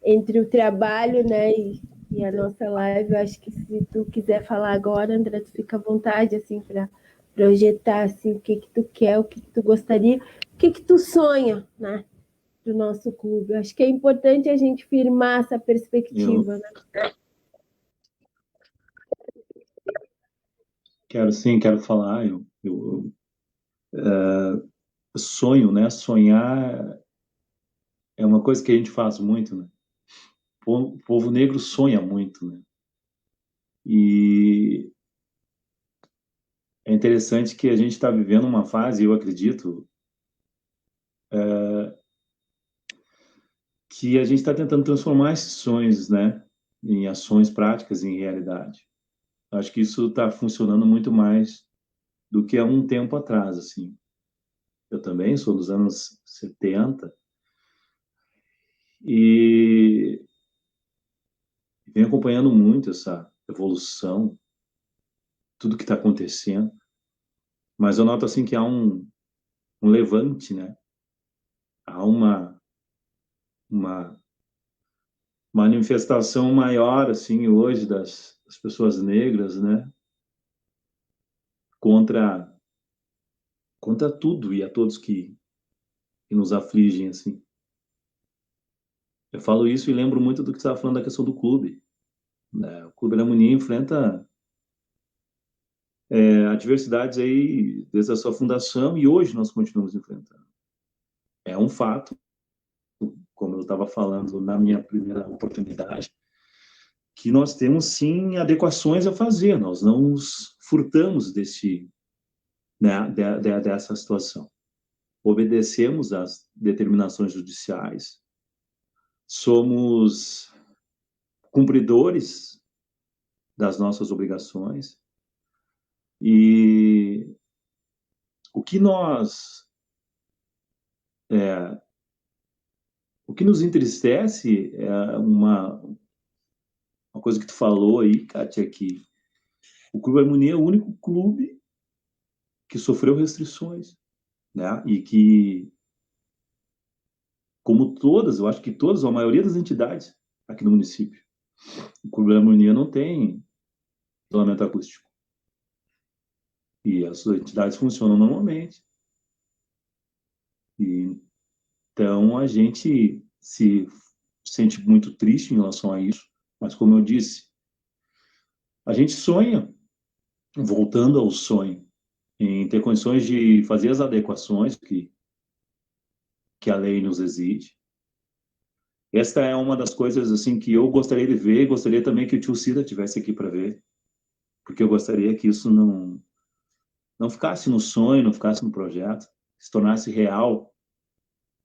entre o trabalho, né, e a nossa live, eu acho que se tu quiser falar agora, André, tu fica à vontade, assim, para projetar, assim, o que tu quer, o que tu gostaria, o que tu sonha, né, do nosso clube. Eu acho que é importante a gente firmar essa perspectiva, né? Quero falar. Sonho, né? Sonhar é uma coisa que a gente faz muito, né? O povo negro sonha muito, né? E é interessante que a gente está vivendo uma fase, eu acredito, que a gente está tentando transformar esses sonhos, né, em ações práticas, em realidade. Acho que isso está funcionando muito mais do que há um tempo atrás, assim. Eu também sou dos anos 70 e venho acompanhando muito essa evolução, tudo que está acontecendo. Mas eu noto assim que há um levante, né? Há uma manifestação maior assim hoje das pessoas negras, né? Contra tudo e a todos que nos afligem assim. Eu falo isso e lembro muito do que você estava falando da questão do clube, né? O Clube Harmonia enfrenta adversidades aí desde a sua fundação e hoje nós continuamos enfrentando. É um fato, como eu estava falando na minha primeira oportunidade, que nós temos sim adequações a fazer, nós não nos furtamos dessa situação. Obedecemos às determinações judiciais, somos cumpridores das nossas obrigações e o que nos entristece é uma coisa que tu falou aí, Kátia, que o Clube Harmonia é o único clube que sofreu restrições, né? E que, como todas, eu acho que todas, a maioria das entidades aqui no município, o Clube Harmonia não tem isolamento acústico. E as entidades funcionam normalmente. E, então, a gente se sente muito triste em relação a isso, mas, como eu disse, a gente sonha, voltando ao sonho, em ter condições de fazer as adequações que a lei nos exige. Esta é uma das coisas assim que eu gostaria de ver, e gostaria também que o tio Cida tivesse aqui para ver, porque eu gostaria que isso não ficasse no sonho, não ficasse no projeto, se tornasse real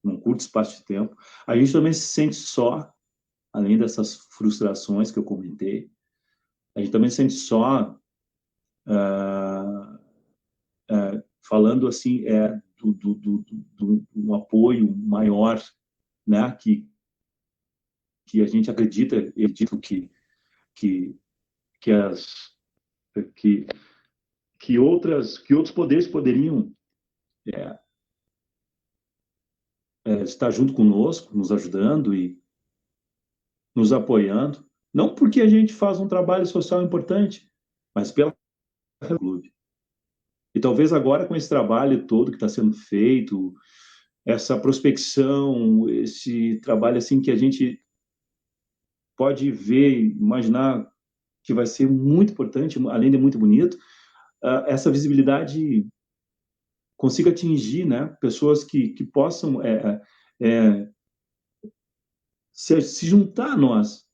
num curto espaço de tempo. A gente também se sente só, além dessas frustrações que eu comentei, a gente também se sente só falando assim do um apoio maior, né, que a gente acredita, eu acredito que outros poderes poderiam estar junto conosco, nos ajudando e nos apoiando, não porque a gente faz um trabalho social importante, mas pela clube. E talvez agora, com esse trabalho todo que está sendo feito, essa prospecção, esse trabalho assim que a gente pode ver, imaginar que vai ser muito importante, além de muito bonito, essa visibilidade consiga atingir, né, pessoas que possam se juntar a nós,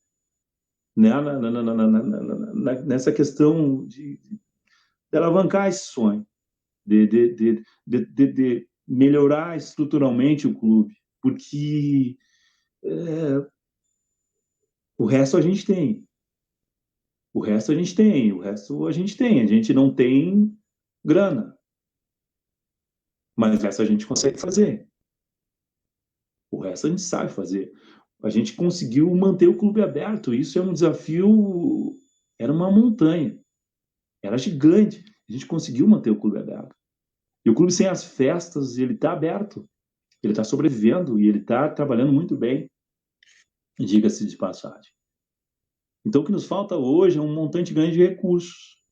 né, nessa questão de alavancar esse sonho, de melhorar estruturalmente o clube, porque o resto a gente tem. O resto a gente tem, o resto a gente tem. A gente não tem grana, mas o resto a gente consegue fazer. O resto a gente sabe fazer. A gente conseguiu manter o clube aberto. Isso é um desafio, era uma montanha. Era gigante. A gente conseguiu manter o clube aberto. E o clube sem as festas, ele está aberto. Ele está sobrevivendo e ele está trabalhando muito bem, diga-se de passagem. Então, o que nos falta hoje é um montante grande de recursos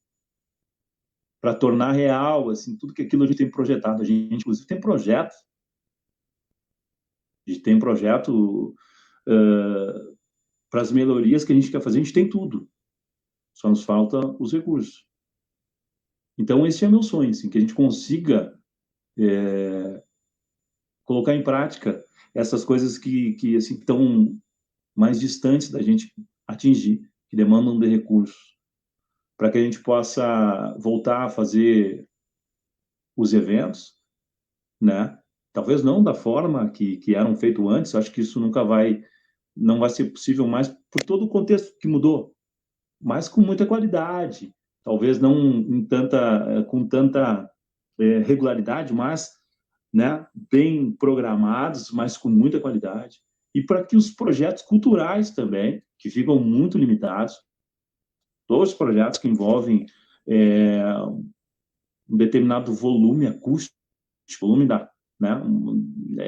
para tornar real assim, tudo que aquilo a gente tem projetado. A gente, inclusive, tem projetos. A gente tem projeto para as melhorias que a gente quer fazer. A gente tem tudo. Só nos falta os recursos. Então, esse é meu sonho, assim, que a gente consiga colocar em prática essas coisas que assim, estão mais distantes da gente atingir, que demandam de recursos, para que a gente possa voltar a fazer os eventos, né? Talvez não da forma que eram feitos antes, acho que isso não vai ser possível mais por todo o contexto que mudou, mas com muita qualidade, talvez não com tanta regularidade, mas, né, bem programados, mas com muita qualidade. E para que os projetos culturais também, que ficam muito limitados, todos os projetos que envolvem um determinado volume acústico, volume né,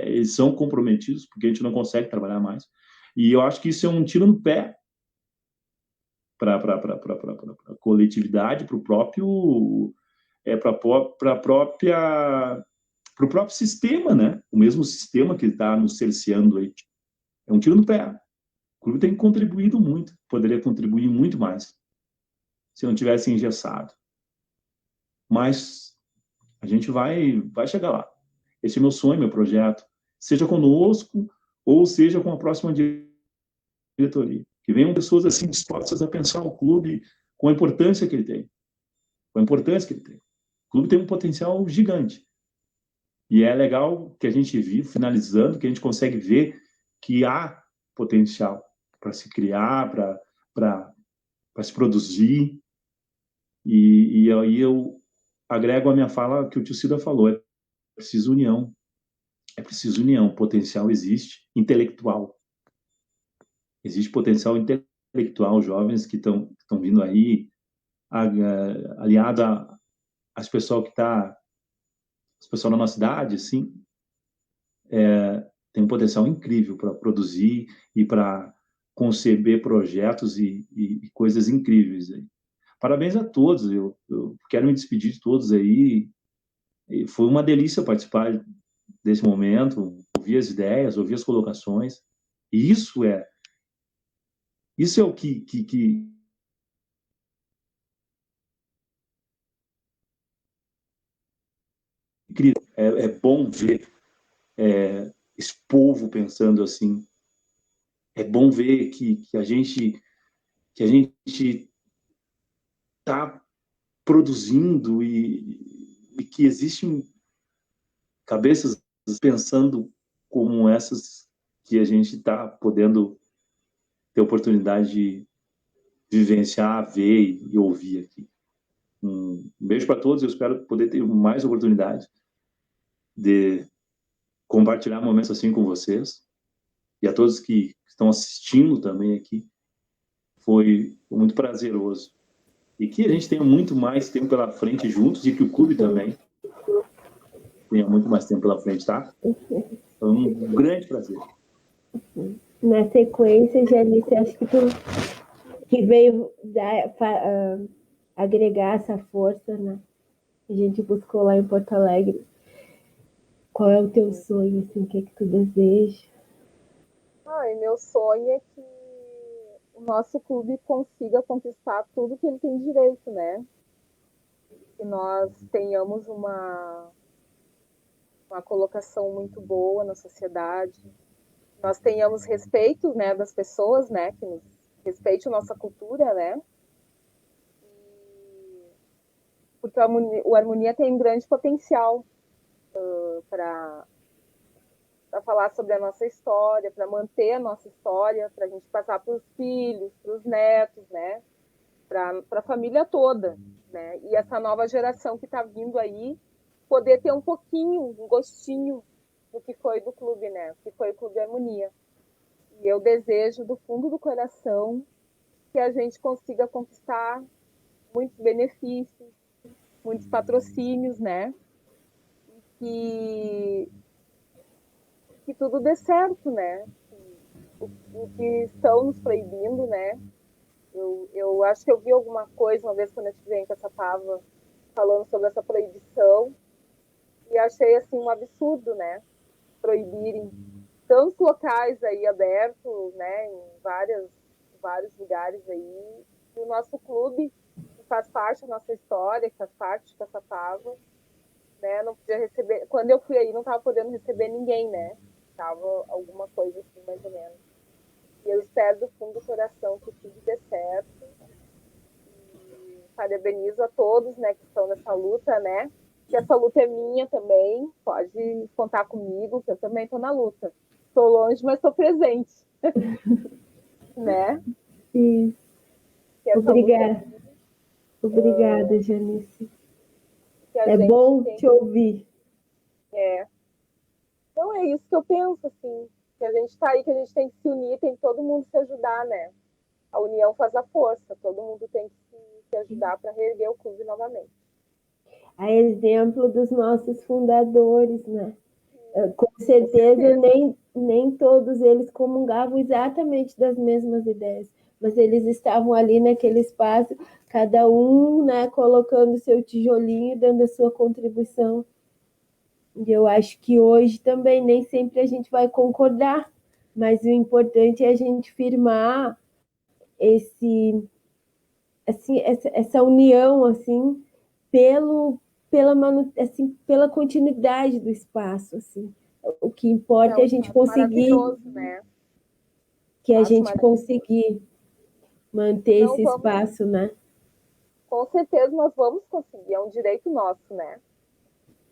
eles são comprometidos, porque a gente não consegue trabalhar mais. E eu acho que isso é um tiro no pé para a coletividade, para o próprio sistema, né? O mesmo sistema que está nos cerceando aí. É um tiro no pé. O clube tem contribuído muito, poderia contribuir muito mais se não tivesse engessado. Mas a gente vai chegar lá. Esse é meu sonho, meu projeto. Seja conosco ou seja com a próxima diretoria. Que venham pessoas assim dispostas a pensar o clube com a importância que ele tem. Com a importância que ele tem. O clube tem um potencial gigante. E é legal que a gente vive, finalizando, que a gente consegue ver que há potencial para se criar, para se produzir. E aí eu agrego a minha fala que o tio Cida falou, é preciso união. É preciso união. O potencial existe, intelectual. Existe potencial intelectual, jovens que estão vindo aí, aliado às pessoas que as pessoas da nossa idade, assim, tem um potencial incrível para produzir e para conceber projetos e coisas incríveis aí. Parabéns a todos, eu quero me despedir de todos aí. Foi uma delícia participar desse momento, ouvir as ideias, ouvir as colocações. E isso é o que é bom ver esse povo pensando assim. É bom ver que a gente está produzindo e que existem cabeças pensando como essas que a gente está podendo ter oportunidade de vivenciar, ver e ouvir aqui. Um beijo para todos, eu espero poder ter mais oportunidade de compartilhar momentos assim com vocês e a todos que estão assistindo também aqui. Foi muito prazeroso. E que a gente tenha muito mais tempo pela frente juntos e que o clube também tenha muito mais tempo pela frente, tá? Foi um grande prazer. Na sequência, Janice, acho que tu que veio agregar essa força, né? a gente buscou lá em Porto Alegre. Qual é o teu sonho, assim, o que é que tu deseja? Ai, meu sonho é que o nosso clube consiga conquistar tudo que ele tem direito, né? Que nós tenhamos uma colocação muito boa na sociedade, nós tenhamos respeito, né, das pessoas, né, que nos respeite a nossa cultura, né? Porque o Harmonia tem um grande potencial para falar sobre a nossa história, para manter a nossa história, para a gente passar para os filhos, para os netos, né? Para a família toda, né? E essa nova geração que está vindo aí poder ter um pouquinho, um gostinho do que foi do clube, né? Que foi o Clube Harmonia. E eu desejo do fundo do coração que a gente consiga conquistar muitos benefícios, muitos patrocínios, né? Que tudo dê certo, né? O que estão nos proibindo, né? Eu acho que eu vi alguma coisa uma vez quando eu estive em Caçapava falando sobre essa proibição e achei assim um absurdo, né? Proibirem tantos locais aí abertos, né? Em vários lugares aí. E o nosso clube, que faz parte da nossa história, que faz parte de Caçapava, né? Não podia receber. Quando eu fui aí, não estava podendo receber ninguém, né? Tava alguma coisa assim, mais ou menos. E eu espero do fundo do coração que tudo dê certo. E parabenizo a todos, né, que estão nessa luta, né? Que essa luta é minha também. Pode contar comigo, que eu também estou na luta. Estou longe, mas estou presente. Né? Sim. Obrigada. Obrigada, Janice. É bom te ouvir. Então é isso que eu penso, assim. Que a gente está aí, que a gente tem que se unir, tem que todo mundo se ajudar, né? A união faz a força. Todo mundo tem que se ajudar para reerguer o clube novamente. A exemplo dos nossos fundadores, né? Com certeza nem todos eles comungavam exatamente das mesmas ideias, mas eles estavam ali naquele espaço, cada um, né, colocando seu tijolinho, dando a sua contribuição. E eu acho que hoje também nem sempre a gente vai concordar, mas o importante é a gente firmar essa união assim pela continuidade do espaço, assim. O que importa é a gente conseguir, né? que a gente conseguir manter esse espaço, né? Com certeza nós vamos conseguir, é um direito nosso, né?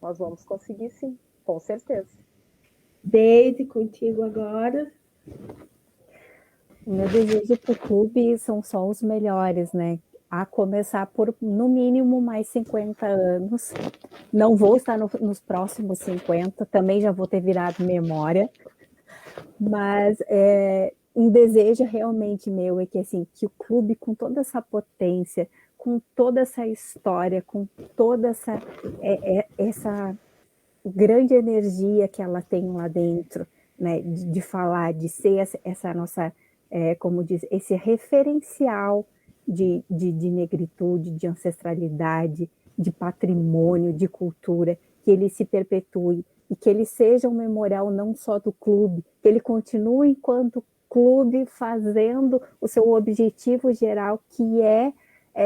Nós vamos conseguir, sim, com certeza. Deise, contigo agora. O meu desejo para o clube são só os melhores, né? A começar por, no mínimo, mais 50 anos. Não vou estar nos próximos 50, também já vou ter virado memória. Mas um desejo realmente meu é que, assim, que o clube, com toda essa potência, com toda essa história, com toda essa grande energia que ela tem lá dentro, né, de falar, de ser essa nossa, como diz, esse referencial de negritude, de ancestralidade, de patrimônio, de cultura, que ele se perpetue e que ele seja um memorial não só do clube, que ele continue enquanto clube fazendo o seu objetivo geral, que é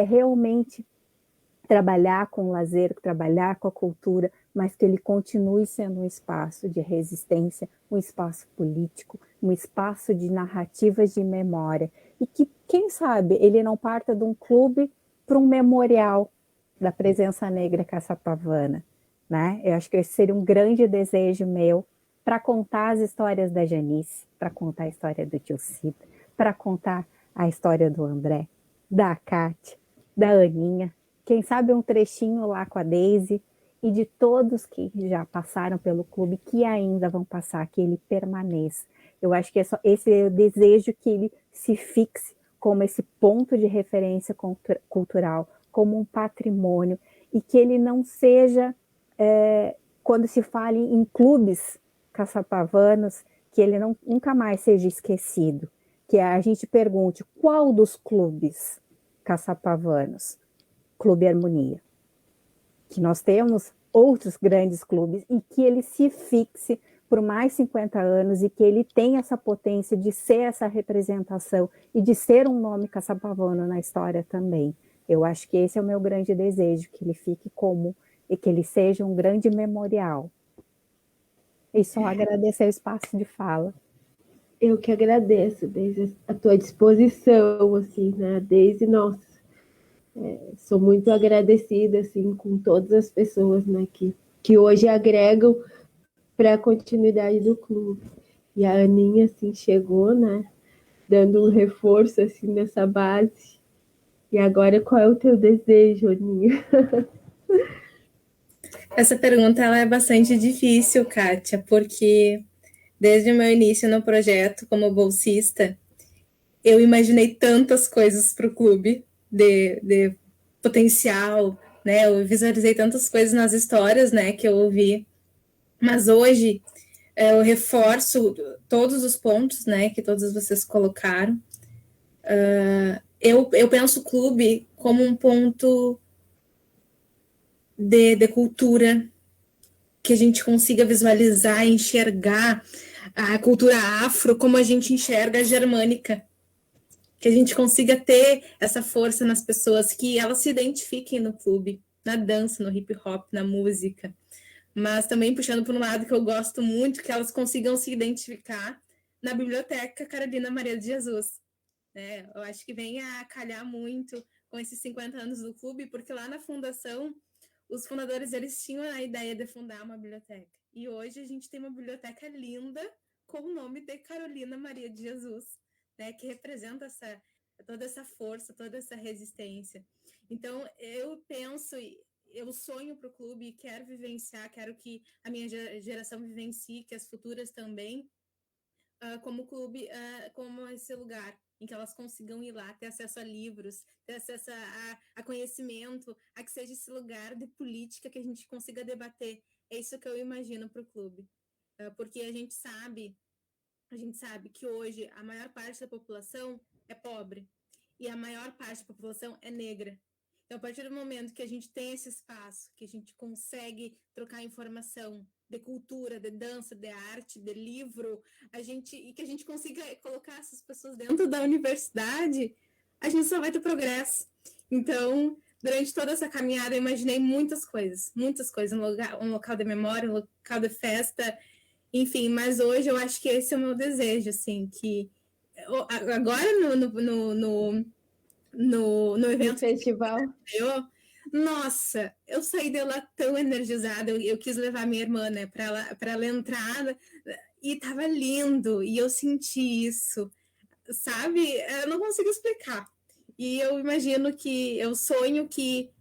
realmente trabalhar com o lazer, trabalhar com a cultura, mas que ele continue sendo um espaço de resistência, um espaço político, um espaço de narrativas de memória. E que, quem sabe, ele não parta de um clube para um memorial da presença negra caçapavana, né? Eu acho que esse seria um grande desejo meu para contar as histórias da Janice, para contar a história do tio Cida, para contar a história do André, da Cátia, da Aninha, quem sabe um trechinho lá com a Deise, e de todos que já passaram pelo clube, que ainda vão passar, que ele permaneça. Eu acho que esse é o desejo, que ele se fixe como esse ponto de referência cultural, como um patrimônio, e que ele não seja, quando se fale em clubes caçapavanos, que ele nunca mais seja esquecido, que a gente pergunte qual dos clubes caçapavanos? Clube Harmonia. que nós temos outros grandes clubes e que ele se fixe por mais 50 anos e que ele tenha essa potência de ser essa representação e de ser um nome caçapavano na história também. Eu acho que esse é o meu grande desejo, que ele fique como e que ele seja um grande memorial. E só agradecer o espaço de fala. Eu que agradeço, desde a tua disposição, assim, né? Desde, nossa, sou muito agradecida, assim, com todas as pessoas, né, que hoje agregam para a continuidade do clube. E a Aninha, assim, chegou, né, dando um reforço, assim, nessa base. E agora, qual é o teu desejo, Aninha? Essa pergunta ela é bastante difícil, Kátia, porque desde o meu início no projeto como bolsista, eu imaginei tantas coisas para o clube de potencial, né? Eu visualizei tantas coisas nas histórias, né, que eu ouvi. Mas hoje eu reforço todos os pontos, né, que todos vocês colocaram. Eu penso o clube como um ponto de cultura, que a gente consiga visualizar, enxergar a cultura afro como a gente enxerga a germânica, que a gente consiga ter essa força nas pessoas, que elas se identifiquem no clube, na dança, no hip hop, na música, mas também puxando por um lado que eu gosto muito, que elas consigam se identificar na Biblioteca Carolina Maria de Jesus, né? Eu acho que vem a calhar muito com esses 50 anos do clube, porque lá na fundação, os fundadores, eles tinham a ideia de fundar uma biblioteca. E hoje a gente tem uma biblioteca linda com o nome de Carolina Maria de Jesus, né, que representa toda essa força, toda essa resistência. Então, eu penso, eu sonho para o clube, quero vivenciar, quero que a minha geração vivencie, que as futuras também, como clube, como esse lugar em que elas consigam ir lá, ter acesso a livros, ter acesso a conhecimento, a que seja esse lugar de política que a gente consiga debater. É isso que eu imagino para o clube. Porque a gente sabe que hoje a maior parte da população é pobre e a maior parte da população é negra. Então, a partir do momento que a gente tem esse espaço, que a gente consegue trocar informação de cultura, de dança, de arte, de livro, e que a gente consiga colocar essas pessoas dentro da universidade, a gente só vai ter progresso. Então, durante toda essa caminhada, eu imaginei muitas coisas, um local de memória, um local de festa, enfim, mas hoje eu acho que esse é o meu desejo, assim, que agora no evento do festival. Nossa, eu saí de lá tão energizada, eu quis levar minha irmã, né, para ela entrar, e tava lindo, e eu senti isso, sabe? Eu não consigo explicar. E eu imagino eu sonho que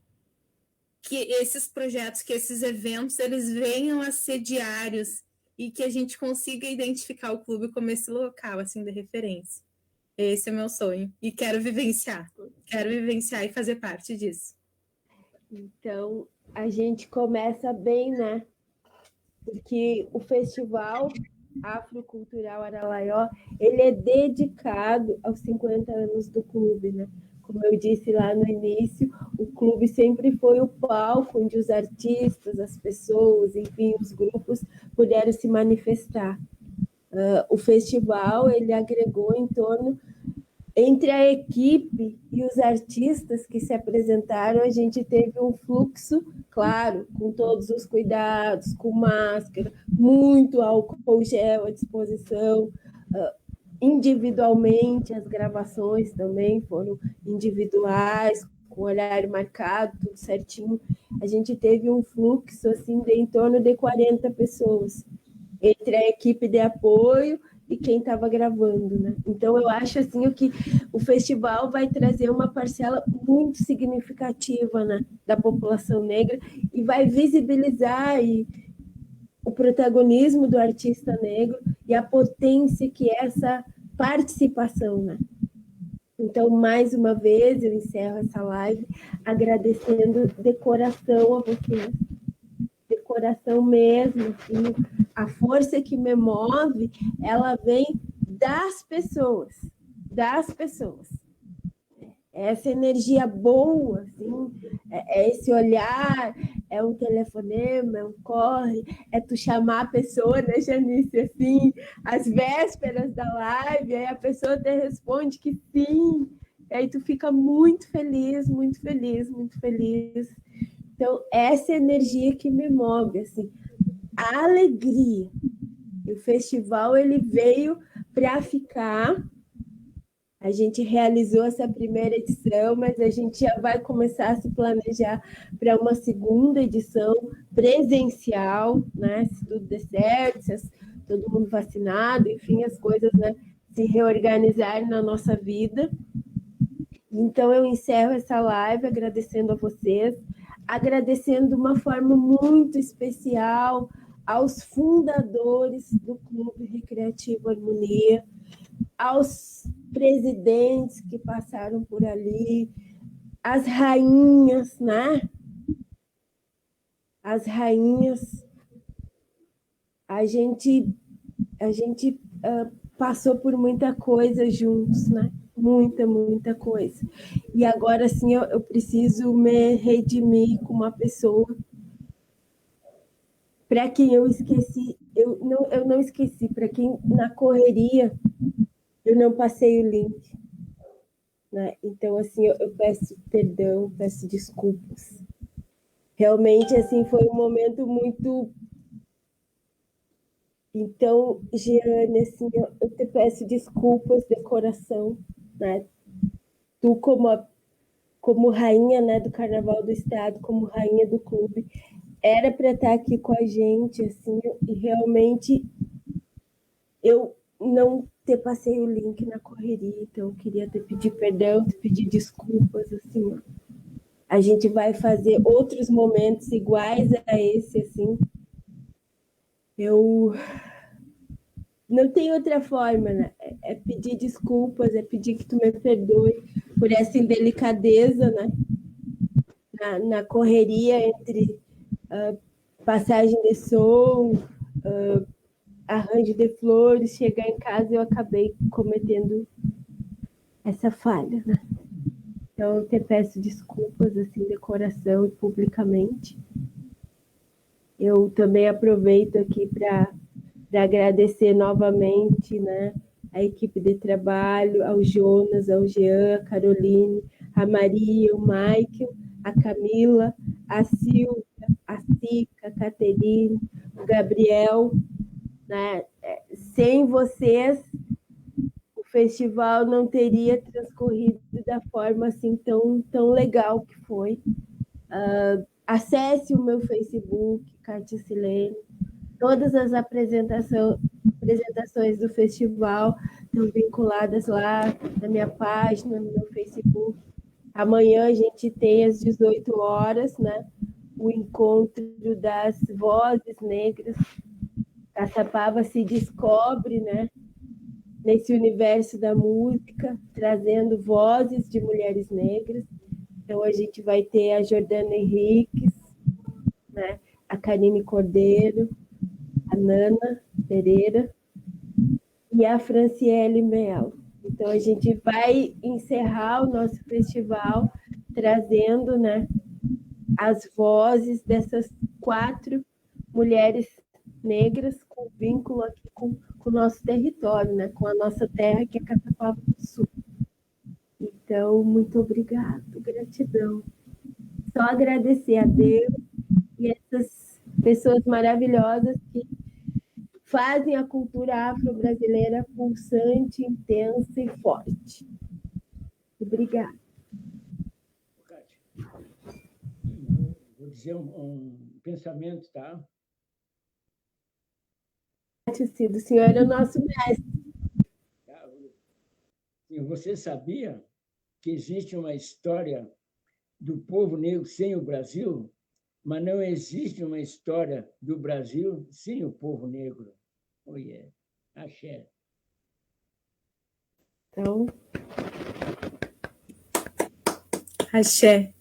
esses projetos, que esses eventos, eles venham a ser diários e que a gente consiga identificar o clube como esse local, assim, de referência. Esse é o meu sonho. E quero vivenciar e fazer parte disso. Então, a gente começa bem, né? Porque o Festival Afrocultural Aralaió, ele é dedicado aos 50 anos do clube, né? Como eu disse lá no início, o clube sempre foi o palco onde os artistas, as pessoas, enfim, os grupos puderam se manifestar. O festival, ele agregou em torno, entre a equipe e os artistas que se apresentaram, a gente teve um fluxo, claro, com todos os cuidados, com máscara, muito álcool gel à disposição, individualmente, as gravações também foram individuais, com horário marcado, tudo certinho. A gente teve um fluxo assim, de em torno de 40 pessoas, entre a equipe de apoio e quem estava gravando, né? Então, eu acho assim que o festival vai trazer uma parcela muito significativa, né, da população negra e vai visibilizar o protagonismo do artista negro e a potência que é essa participação, né? Então, mais uma vez, eu encerro essa live agradecendo de coração a vocês, de coração mesmo, assim, a força que me move, ela vem das pessoas, essa energia boa, assim, é esse olhar, é um telefonema, é um corre, é tu chamar a pessoa, né, Janice, assim, às vésperas da live, aí a pessoa te responde que sim, aí tu fica muito feliz, muito feliz, muito feliz. Então, essa energia que me move, assim, a alegria. E o festival, ele veio para ficar. A gente realizou essa primeira edição, mas a gente já vai começar a se planejar para uma segunda edição presencial, né? Se tudo der certo, se todo mundo vacinado, enfim, as coisas, né, se reorganizarem na nossa vida. Então, eu encerro essa live agradecendo a vocês, agradecendo de uma forma muito especial aos fundadores do Clube Recreativo Harmonia, aos presidentes que passaram por ali, as rainhas, né? As rainhas. A gente passou por muita coisa juntos, né? Muita coisa. E agora, sim, eu preciso me redimir com uma pessoa para quem eu esqueci. Eu não esqueci, para quem na correria eu não passei o link, né? Então, assim, eu peço perdão, peço desculpas. Realmente, assim, foi um momento muito... Então, Giane, assim, eu te peço desculpas de coração, né? Tu, como rainha, né, do Carnaval do Estado, como rainha do clube, era para estar aqui com a gente, assim, e realmente eu não te passei o link na correria, então eu queria te pedir perdão, te pedir desculpas, assim. A gente vai fazer outros momentos iguais a esse, assim. Eu não tem outra forma, né? É pedir desculpas, é pedir que tu me perdoe por essa indelicadeza, né? Na correria entre passagem de som, arranjo de flores, chegar em casa, eu acabei cometendo essa falha, né? Então, eu te peço desculpas, assim, de coração e publicamente. Eu também aproveito aqui para agradecer novamente, né, a equipe de trabalho, ao Jonas, ao Jean, a Caroline, a Maria, o Michael, a Camila, a Silvia, a Cica, a Caterine, o Gabriel, né? Sem vocês, o festival não teria transcorrido da forma assim tão legal que foi. Acesse o meu Facebook, Kátia Silene. Todas as apresentações do festival estão vinculadas lá na minha página, no meu Facebook. Amanhã a gente tem às 18 horas, né, o encontro das vozes negras. Caçapava se descobre, né, nesse universo da música, trazendo vozes de mulheres negras. Então, a gente vai ter a Jordana Henriques, né, a Karine Cordeiro, a Nana Pereira e a Franciele Melo. Então, a gente vai encerrar o nosso festival trazendo, né, as vozes dessas 4 mulheres negras com vínculo aqui com o nosso território, né, com a nossa terra, que é Caçapava do Sul. Então, muito obrigado, gratidão. Só agradecer a Deus e essas pessoas maravilhosas que fazem a cultura afro-brasileira pulsante, intensa e forte. Obrigada. Vou dizer um pensamento, tá? O senhor é o nosso mestre. Você sabia que existe uma história do povo negro sem o Brasil, mas não existe uma história do Brasil sem o povo negro? Oh, yeah. Axé. Então, Axé.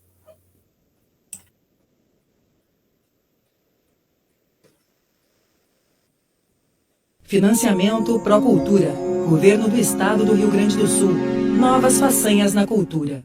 Financiamento Procultura. Governo do Estado do Rio Grande do Sul. Novas façanhas na cultura.